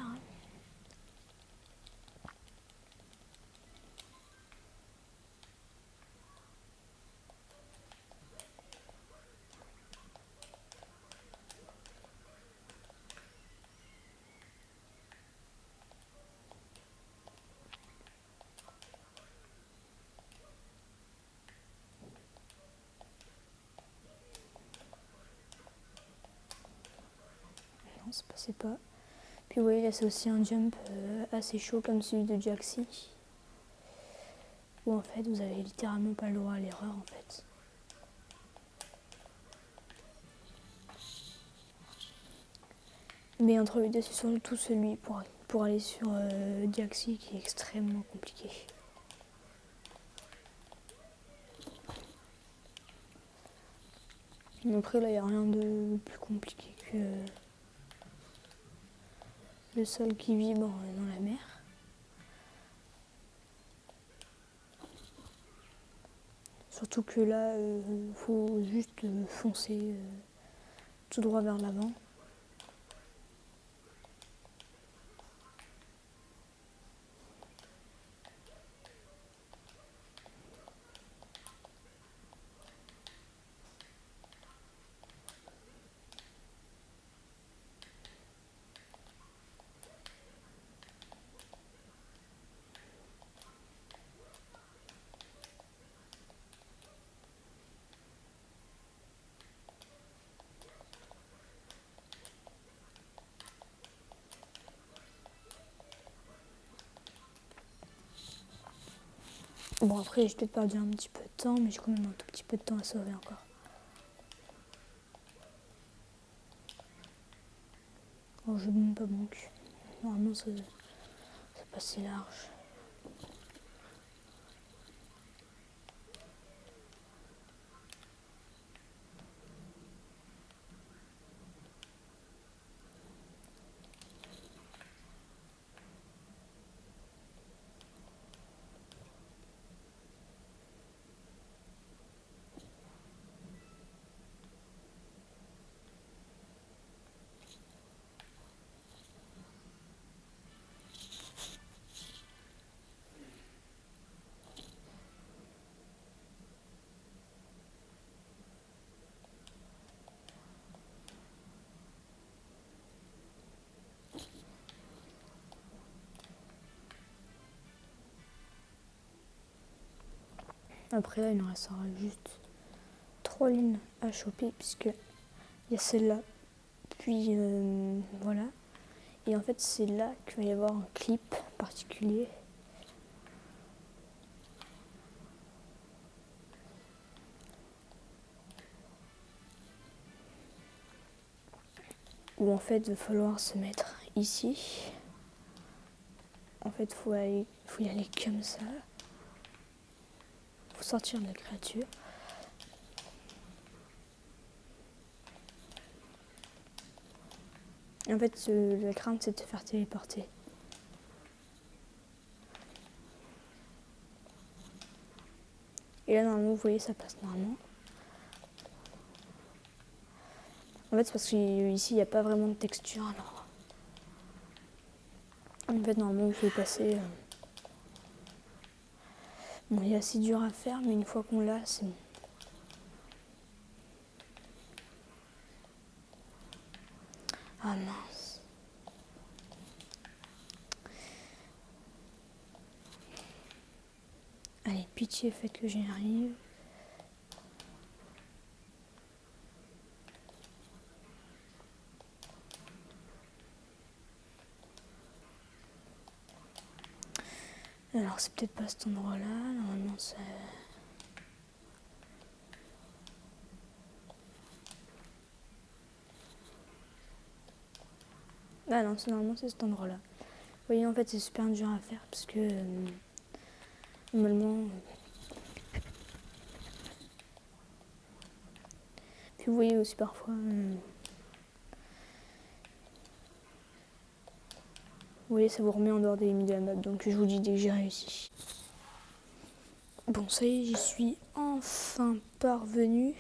Non, ça passait pas. Puis vous voyez, là c'est aussi un jump assez chaud comme celui de Jaxi. Où en fait vous avez littéralement pas le droit à l'erreur en fait. Mais entre les deux, c'est surtout celui pour aller sur Jaxi qui est extrêmement compliqué. Mais après là il n'y a rien de plus compliqué que le sol qui vibre dans la mer. Surtout que là, faut juste foncer tout droit vers l'avant. Bon après j'ai peut-être perdu un petit peu de temps, mais j'ai quand même un tout petit peu de temps à sauver encore. Oh, je ne pas manque. Normalement c'est pas si large. Après là il nous restera juste 3 lignes à choper puisque il y a celle-là, puis voilà. Et en fait c'est là qu'il va y avoir un clip particulier. Où en fait il va falloir se mettre ici. En fait faut y aller comme ça. Faut sortir de la créature. En fait, la crainte, c'est de te faire téléporter. Et là, normalement, vous voyez, ça passe normalement. En fait, c'est parce qu'ici, il n'y a pas vraiment de texture. Alors, en fait, normalement, vous pouvez passer. Bon, il est assez dur à faire, mais une fois qu'on l'a, c'est bon. Ah mince. Allez, pitié, faites que j'y arrive. Alors, c'est peut-être pas cet endroit-là. Normalement, c'est. Ah non, normalement, c'est cet endroit-là. Vous voyez, en fait, c'est super dur à faire parce que normalement. vous voyez aussi parfois... Vous voyez, ça vous remet en dehors des limites de la map. Donc je vous dis dès que j'ai réussi. Bon, ça y est, j'y suis enfin parvenue.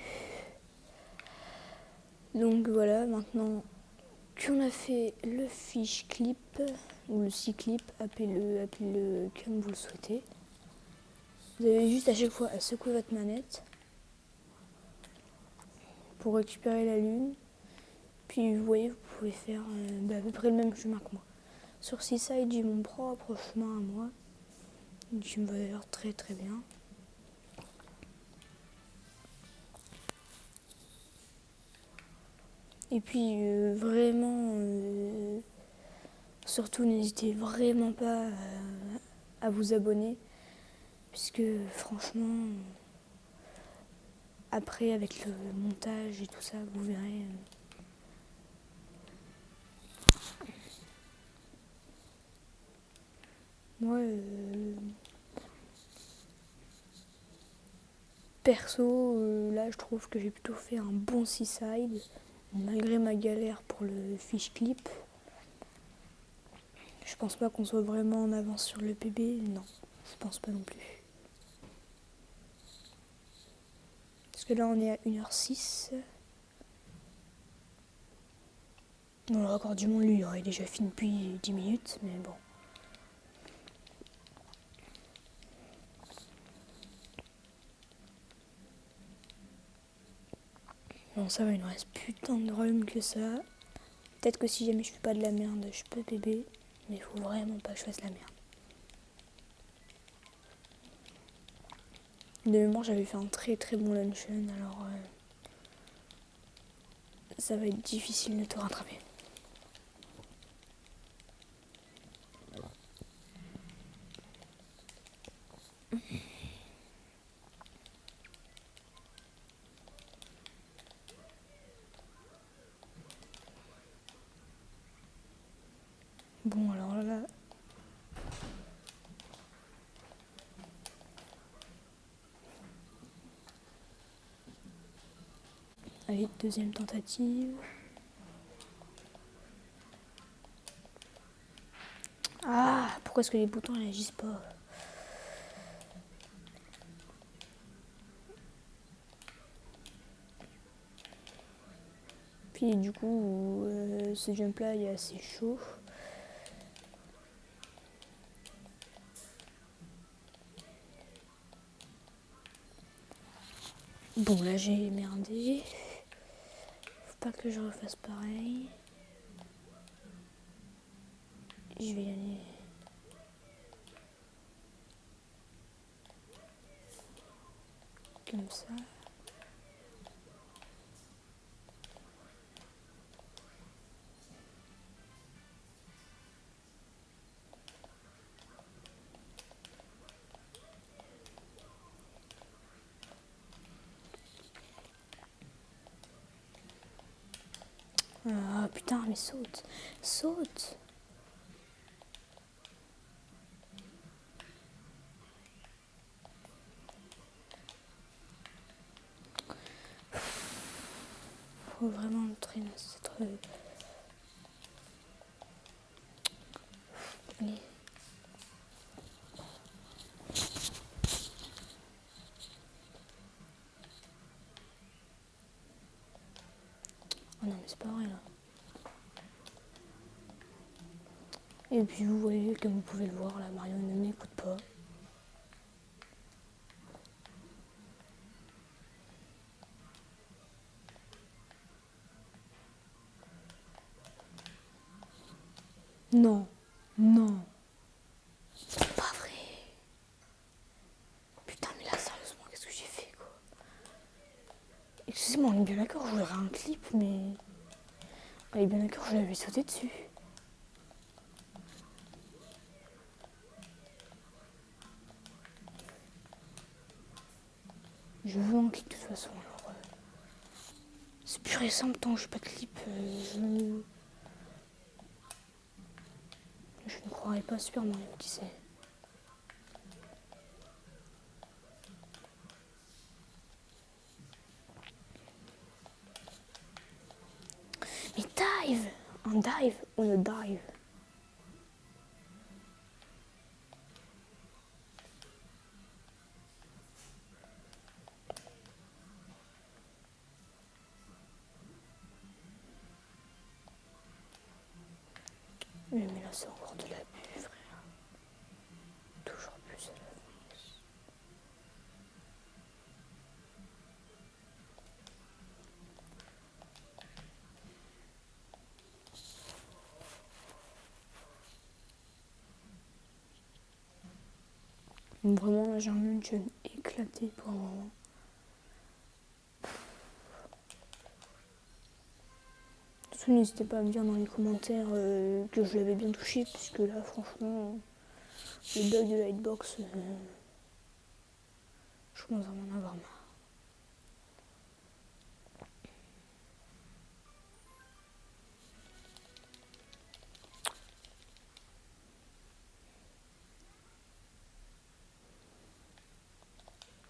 Donc voilà, maintenant qu'on a fait le fish clip, ou le C-clip, appelez-le comme vous le souhaitez. Vous avez juste à chaque fois à secouer votre manette pour récupérer la lune. Puis vous voyez, vous pouvez faire à peu près le même chemin que moi. Sur Seaside, j'ai mon propre chemin à moi, qui me va d'ailleurs très très bien. Et puis vraiment, surtout n'hésitez vraiment pas à vous abonner, puisque franchement, après avec le montage et tout ça, vous verrez. Moi, perso, là je trouve que j'ai plutôt fait un bon seaside, malgré ma galère pour le fish clip. Je pense pas qu'on soit vraiment en avance sur le PB, non, je pense pas non plus. Parce que là on est à 1h06. Non, le record du monde, lui, il aurait déjà fini depuis 10 minutes, mais bon. Bon, ça va, il nous reste putain de rhum que ça. Peut-être que si jamais je fais pas de la merde, je peux PB, mais il faut vraiment pas que je fasse la merde. De mémoire, j'avais fait un très très bon luncheon, alors ça va être difficile de te rattraper. Bon, alors là... Allez, deuxième tentative. Ah, pourquoi est-ce que les boutons n'agissent pas ? Puis du coup, ce jump là il est assez chaud. Bon, là j'ai merdé. Faut pas que je refasse pareil. Je vais y aller. Comme ça. Ah putain, mais saute. Saute. Faut vraiment le traîner, c'est trop... Allez. Oh non mais c'est pas vrai là. Et puis vous voyez, comme vous pouvez le voir, la Mario ne m'écoute pas. Non, non, c'est pas vrai. Putain mais là sérieusement, qu'est-ce que j'ai fait quoi? Excusez-moi, on est bien d'accord, je voudrais un clip, mais... On est bien d'accord, je l'avais sauté dessus. Je veux un clip de toute façon, alors... C'est plus récent, tant que j'ai pas de clip, je ne croirais pas Super Mario, qui sait. dive. Un dive. On a dive. Mais là, c'est encore de l'abus, frère. Toujours plus à l'avance. Vraiment, là, j'ai un luncheon éclaté pour un moment. Surtout, n'hésitez pas à me dire dans les commentaires que je l'avais bien touché, puisque là, franchement, le bug de la hitbox, je commence à m'en avoir marre.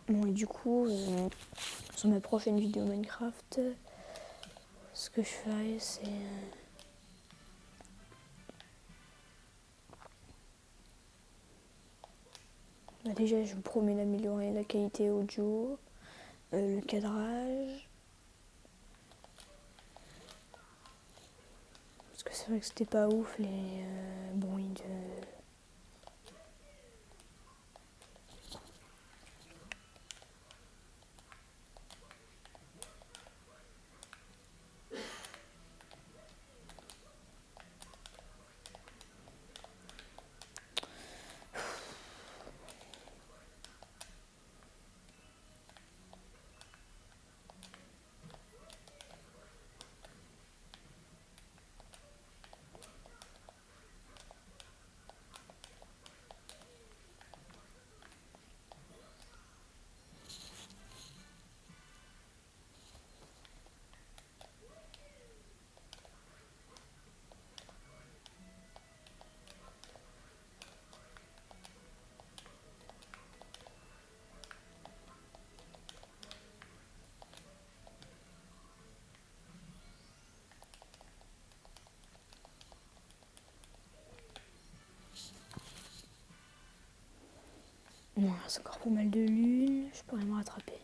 Bon, et du coup, sur ma prochaine vidéo Minecraft, ce que je ferai, c'est... Bah déjà, je vous promets d'améliorer la qualité audio, le cadrage. Parce que c'est vrai que c'était pas ouf les bruits de... Non, c'est encore pas mal de lune, je pourrais me rattraper.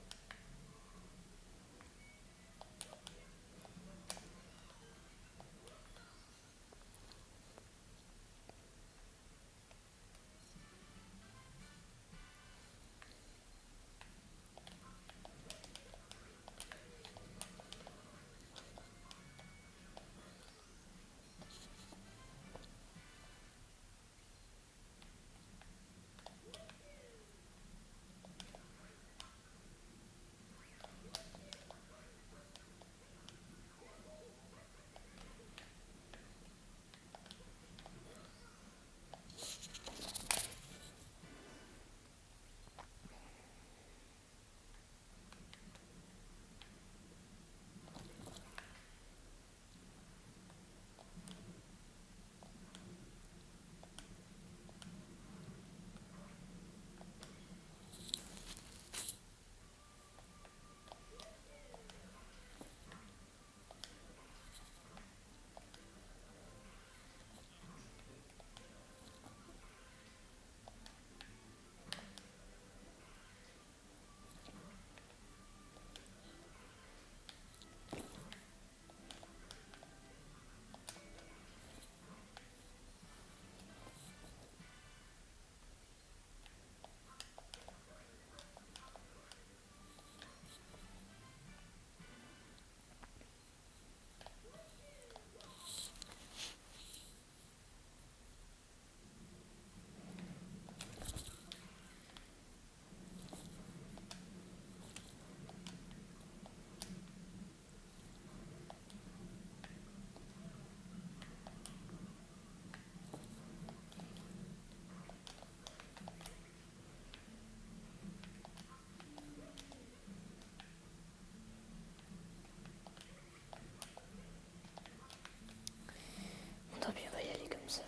Bon, tant pis, on va y aller comme ça.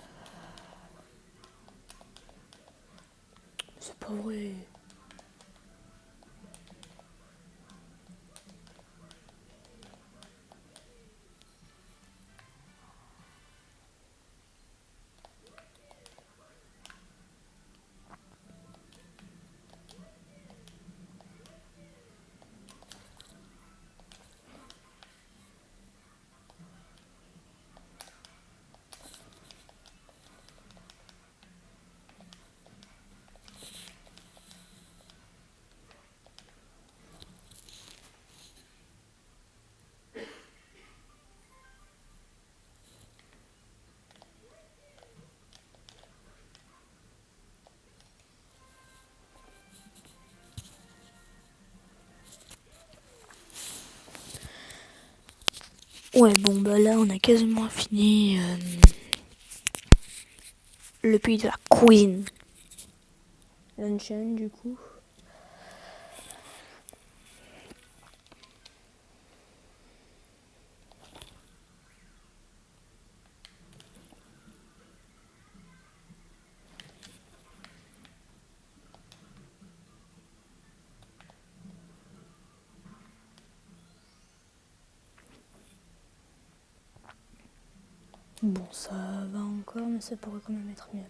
C'est pas vrai. Ouais, bon, bah là, on a quasiment fini le pays de la cuisine. Luncheon, du coup. Bon, ça va encore, mais ça pourrait quand même être mieux.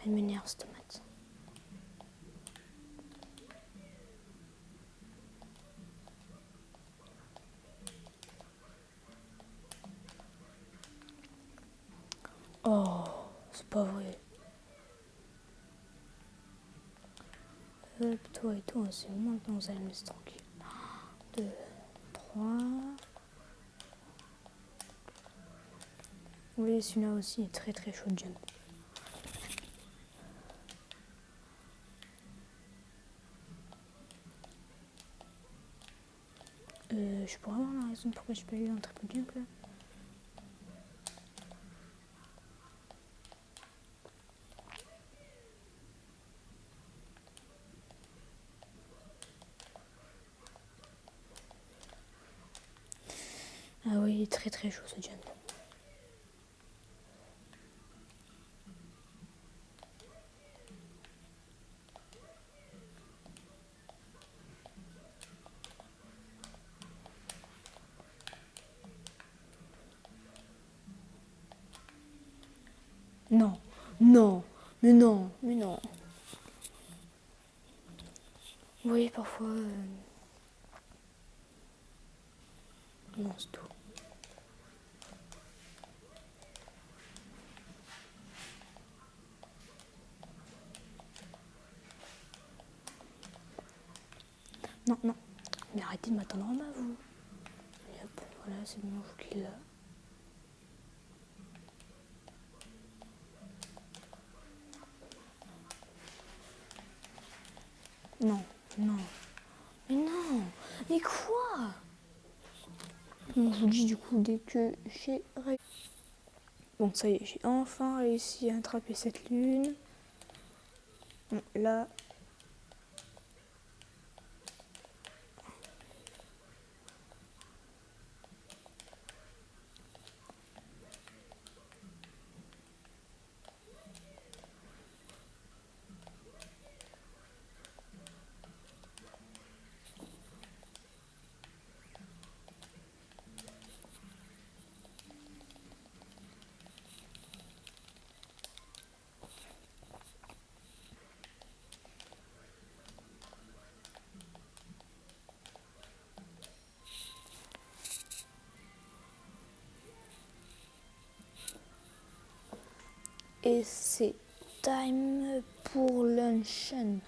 Elle m'énerve cette tomate. Oh, c'est pas vrai. Hop, toi et toi, c'est maintenant vous allez me laisser tranquille. 2, 3. Oui, celui-là aussi est très très chaud de jump. Je pourrais avoir la raison pourquoi j'ai pas eu un triple jump là. Ah oui, il est très très chaud ce jump. Non, non, mais non, mais non. Vous voyez, parfois. Non, c'est tout. Non, non. Mais arrêtez de m'attendre en bas, vous. Et hop, voilà, c'est bon, je vous kill là. Non, non. Mais non. Mais quoi? Bon, je vous dis du coup, dès que j'ai réussi. Bon, ça y est, j'ai enfin réussi à attraper cette lune. Bon, là. Et c'est time pour luncheon.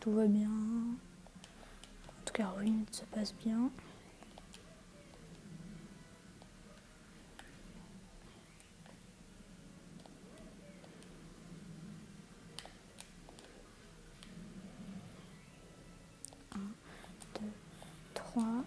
tout va bien. En tout cas, Ruined, ça passe bien. Un, deux, trois.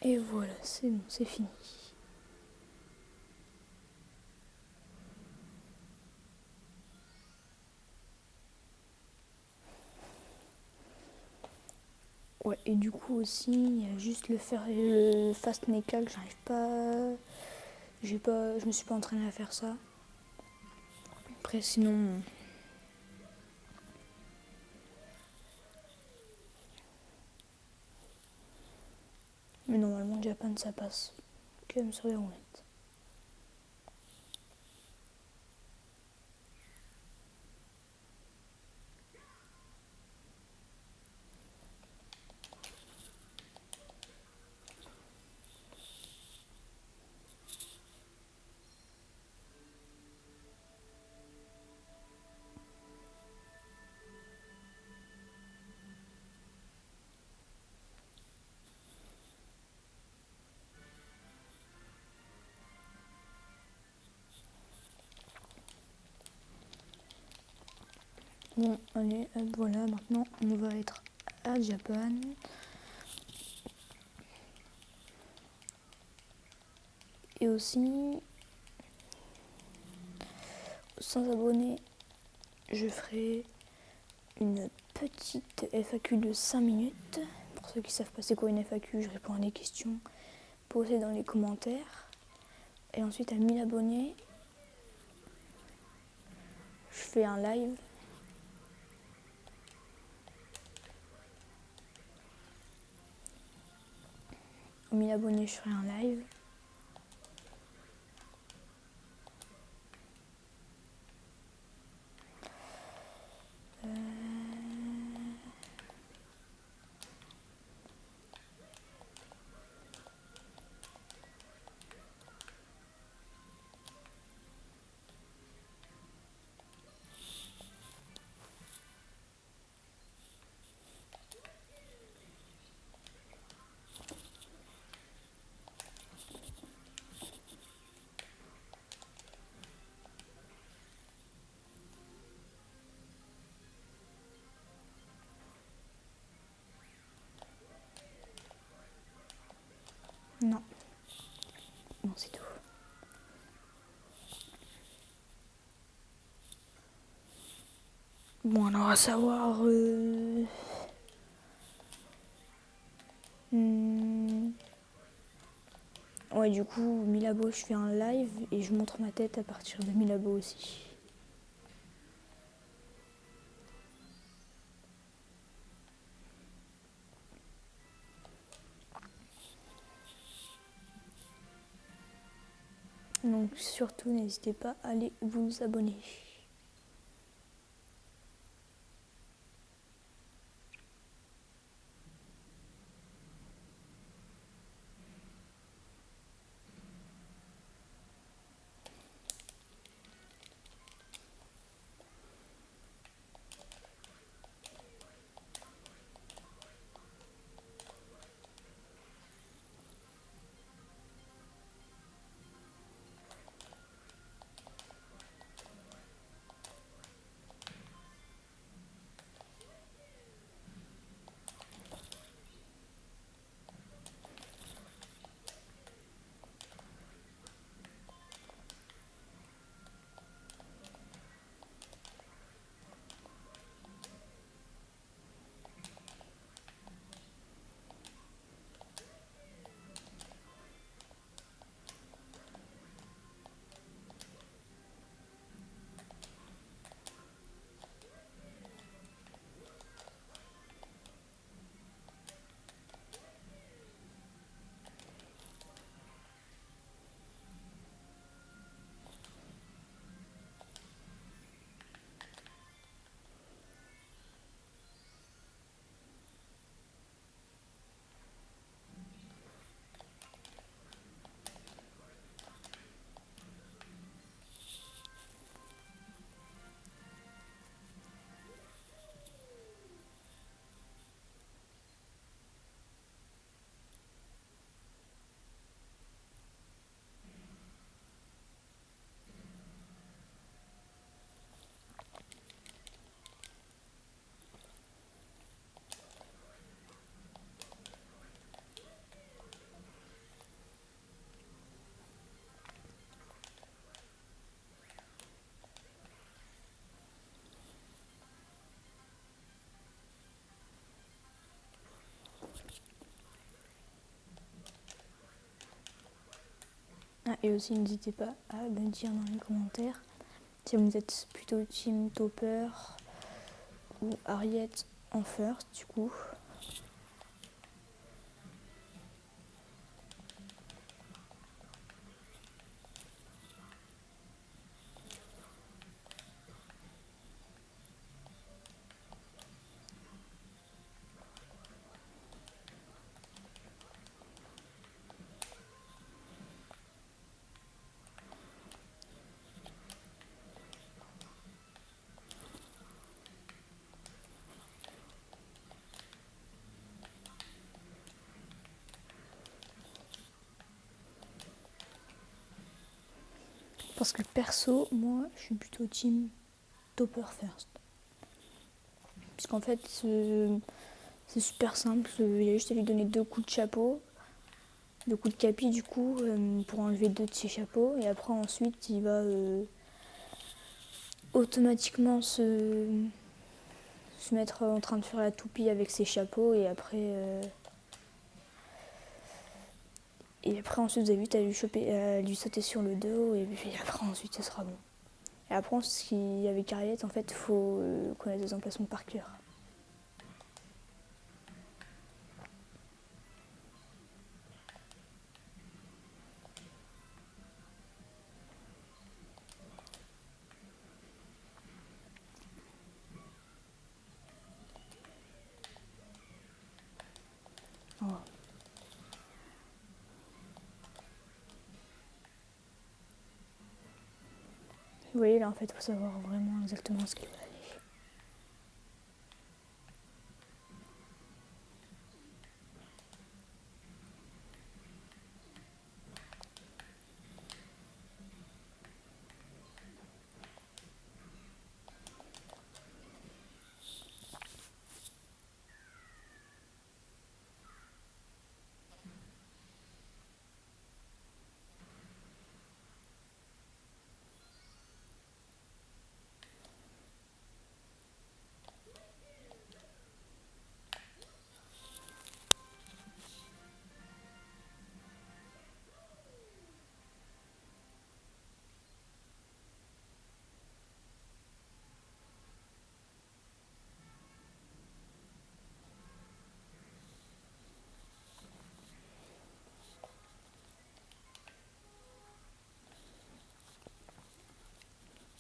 Et voilà, c'est bon, c'est fini. Ouais, et du coup aussi, il y a juste le fast mecha que j'arrive pas. Je me suis pas entraînée à faire ça. Après, sinon. Mais normalement, Japan, ça passe. Quand même sur les roulettes. Bon, allez, voilà, maintenant, on va être à Japan. Et aussi, 100 abonnés, je ferai une petite FAQ de 5 minutes. Pour ceux qui savent pas c'est quoi une FAQ, je réponds à des questions posées dans les commentaires. Et ensuite, à 1000 abonnés, je fais un live. À 1000 abonnés, je ferai un live. Non. Non, c'est tout. Bon, alors à savoir... Ouais, du coup, 1000 abos, je fais un live et je montre ma tête à partir de 1000 abos aussi. Donc surtout, n'hésitez pas à aller vous abonner. Ah, et aussi, n'hésitez pas à me dire dans les commentaires si vous êtes plutôt team Topper ou Harriet en first, du coup. Parce que perso, moi, je suis plutôt team Topper first. Puisqu'en fait, c'est super simple. Il y a juste à lui donner 2 coups de chapeau, 2 coups de capi du coup, pour enlever 2 de ses chapeaux. Et après, ensuite, il va automatiquement se mettre en train de faire la toupie avec ses chapeaux. Et après, ensuite, vous avez vite à lui sauter sur le dos. Et puis après, ensuite, ce sera bon. Et après, avec Harriet, en fait, il faut connaître les emplacements par cœur. Voilà. Vous voyez, là, en fait, il faut savoir vraiment exactement ce qu'il va aller.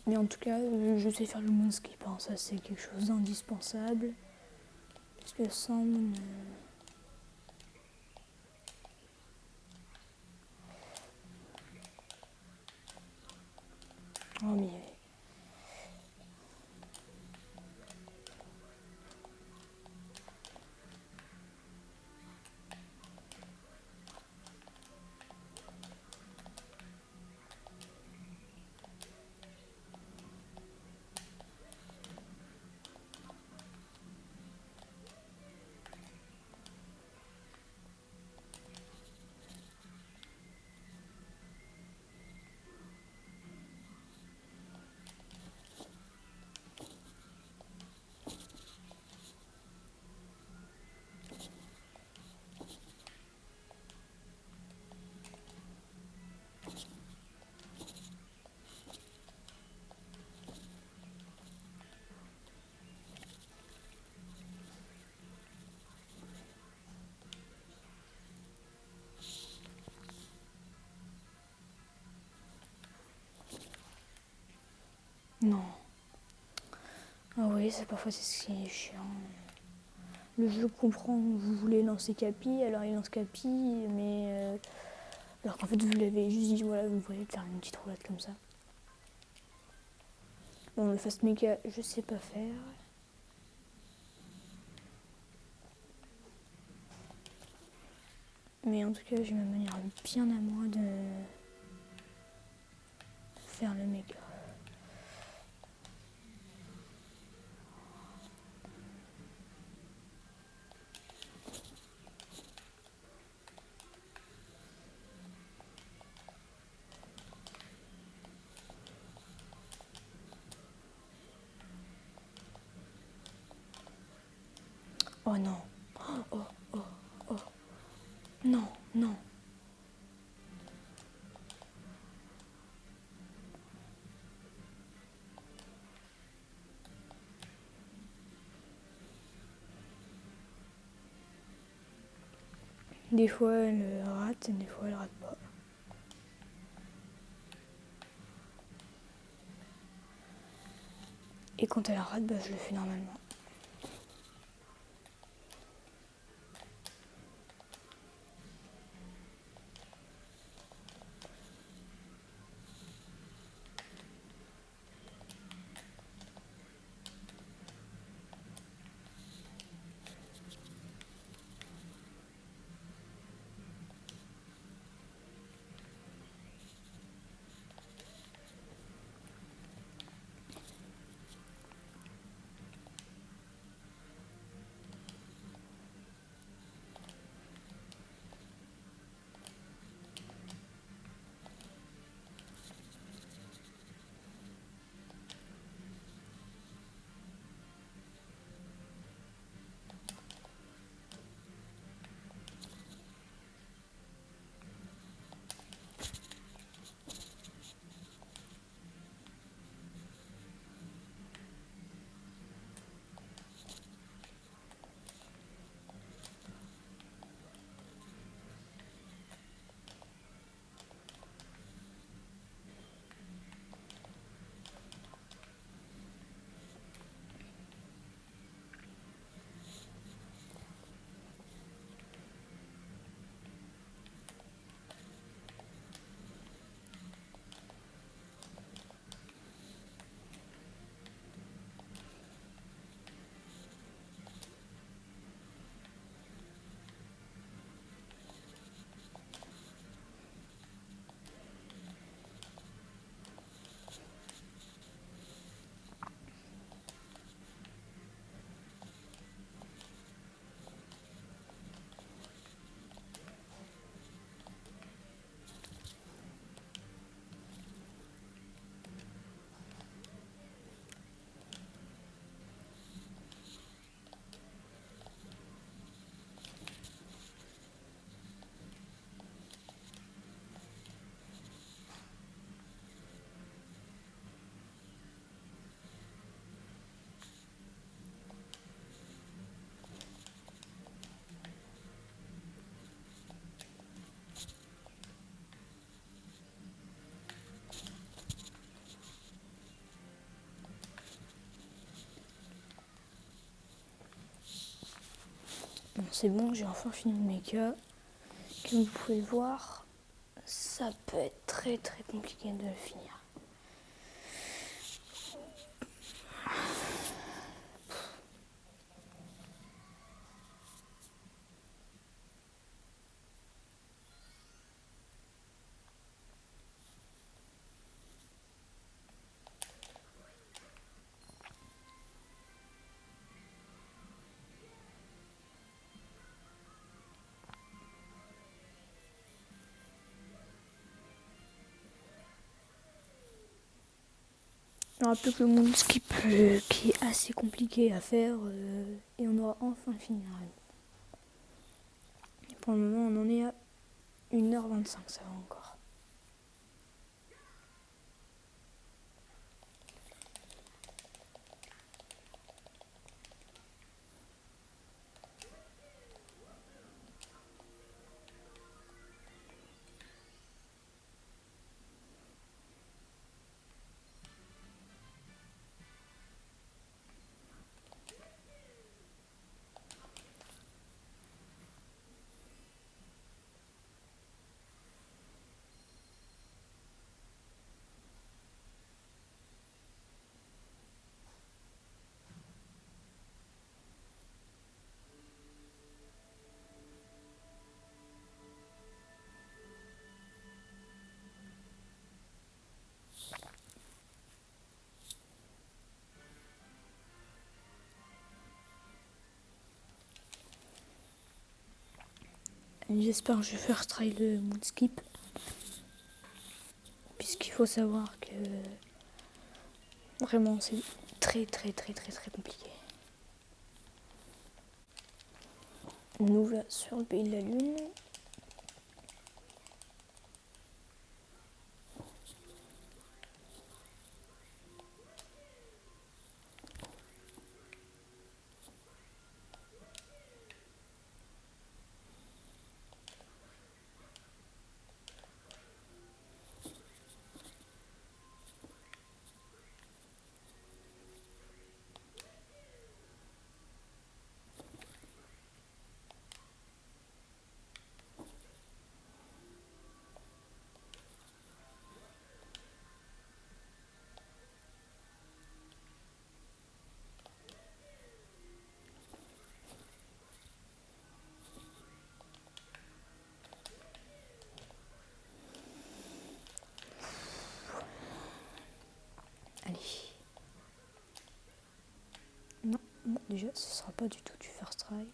Mais en tout cas, je sais faire le moon skip, hein. Ça c'est quelque chose d'indispensable. Parce que sans moon... Oh mais... Non. Ah oui, parfois c'est ce qui est chiant. Le jeu comprend que vous voulez lancer Capi, alors il lance Capi, mais... alors qu'en fait vous l'avez juste dit, voilà, vous voulez faire une petite roulade comme ça. Bon, le fast mecha, je sais pas faire. Mais en tout cas, j'ai ma manière bien à moi de faire le méga. Oh non. Oh, oh, oh. Non, non. Des fois elle rate et des fois elle rate pas. Et quand elle rate, je le fais normalement. Bon, c'est bon, j'ai enfin fini le make-up. Comme vous pouvez voir, ça peut être très très compliqué de le finir. Il n'y aura plus que le monde skip qui est assez compliqué à faire et on aura enfin fini la run. Pour le moment, on en est à 1h25, ça va encore. J'espère que je vais faire try le mode skip. Puisqu'il faut savoir que vraiment c'est très très très très très compliqué. Nous voilà sur le pays de la Lune. déjà, ce sera pas du tout du first try.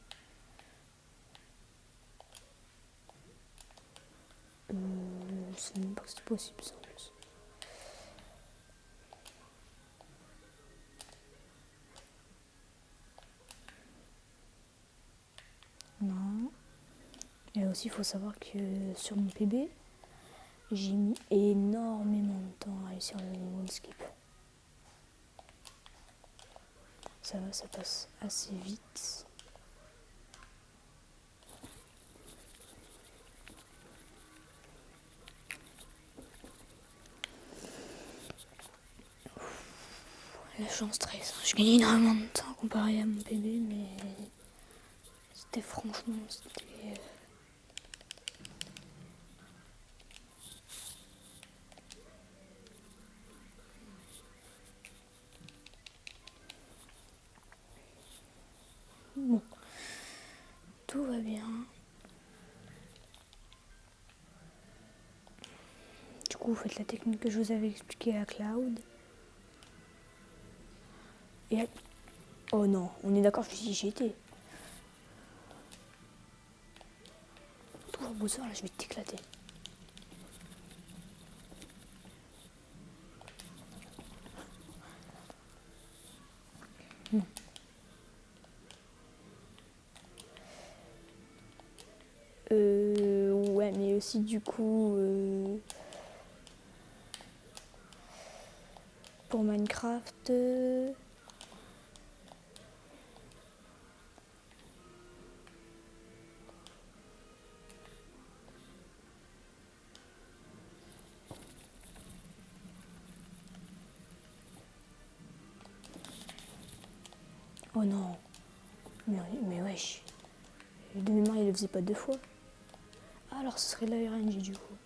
Je sais même pas que c'est possible ça en plus. Non. Et aussi, il faut savoir que sur mon PB, j'ai mis énormément de temps à réussir le wall skip. Ça va, ça passe assez vite. Là, je suis en stress. Je gagnais énormément de temps comparé à mon PB, mais c'était franchement, c'était... Bon, tout va bien. Du coup, vous faites la technique que je vous avais expliquée à Cloud. Et... Oh non, on est d'accord, j'y étais. Toujours Bowser, là, je vais t'éclater. Ouais, mais aussi du coup, pour Minecraft, oh non, mais wesh, de mémoire il le faisait pas deux fois. Ah, alors ce serait de la RNG du coup.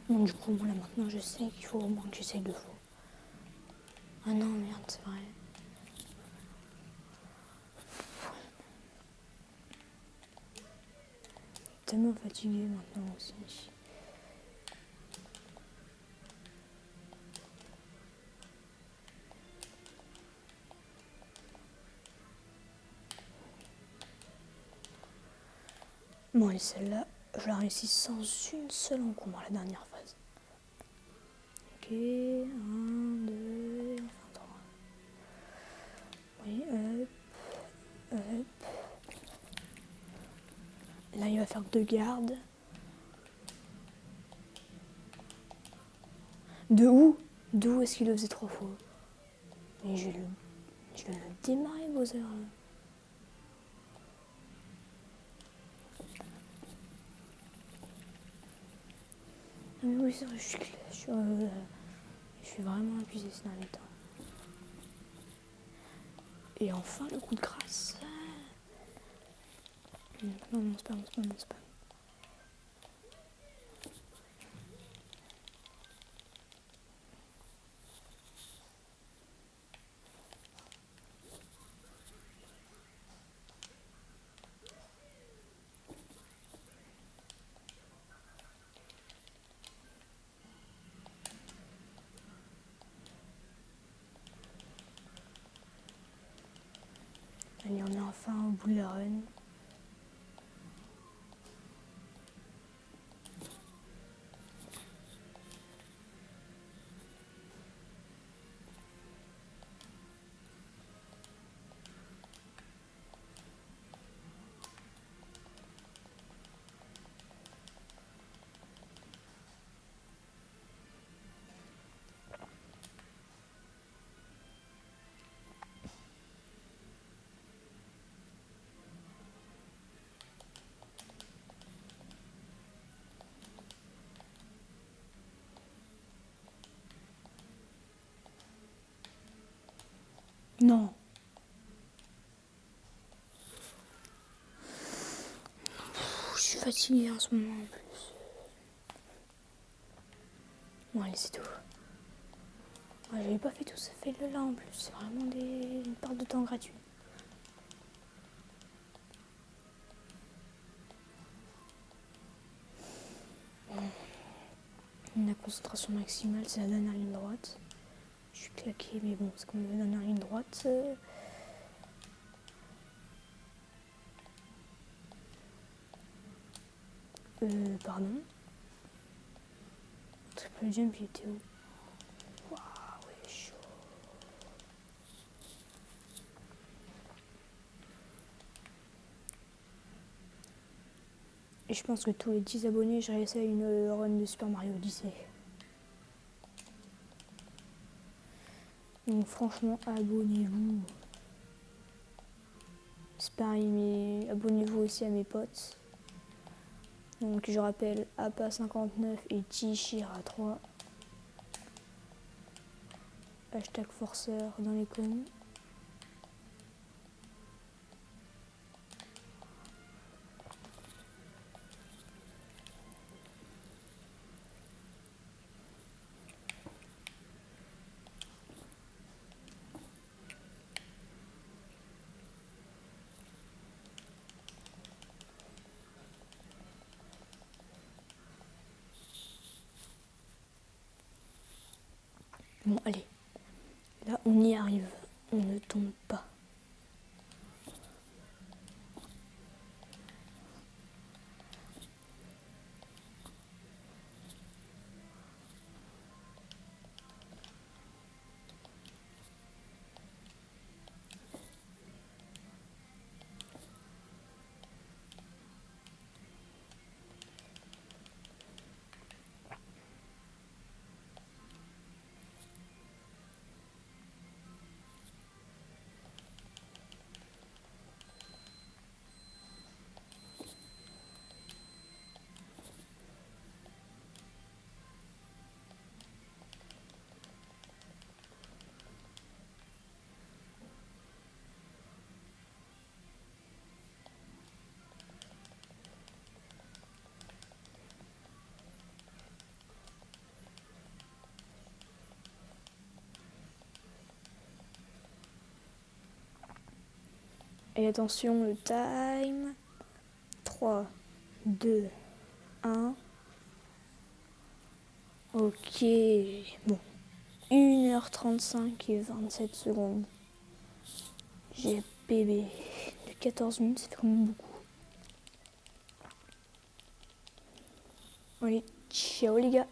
Non, du coup, moi là maintenant je sais qu'il faut au moins que j'essaye deux fois. Ah non, merde, c'est vrai. Tellement fatigué maintenant aussi. Bon, et celle-là, je la réussis sans une seule encombre, la dernière phase. Ok, 1, 2, enfin 3. Oui, hop. Là, il va faire 2 gardes. De où est-ce qu'il le faisait 3 fois? Mais je vais le démarrer, Bowser. Ah mais oui, c'est vrai, je suis vraiment abusée ces derniers temps. Et enfin, le coup de grâce. Non, mon spam. Allez, on est enfin au bout de la run. Non. Je suis fatiguée en ce moment en plus. Bon, allez, c'est tout. Ouais, j'avais pas fait tout ce fait là en plus. C'est vraiment une perte de temps gratuite. La concentration maximale, c'est la dernière ligne droite. Je Je suis claqué, mais bon, c'est comme la dernière ligne droite. Pardon. Triple jump, il était où? Waouh, ouais, chaud. Et je pense que tous les 10 abonnés, j'ai réussi à une run de Super Mario Odyssey. Donc franchement, abonnez-vous. C'est pareil, mais abonnez-vous aussi à mes potes. Donc je rappelle, APA59 et Tishira3. Hashtag forceur dans les communs. Bon, allez. Là, on y arrive. On ne tombe pas. Et attention, le time. 3, 2, 1. Ok. Bon. 1h35 et 27 secondes. J'ai bébé. De 14 minutes, ça fait quand même beaucoup. Allez, ciao les gars.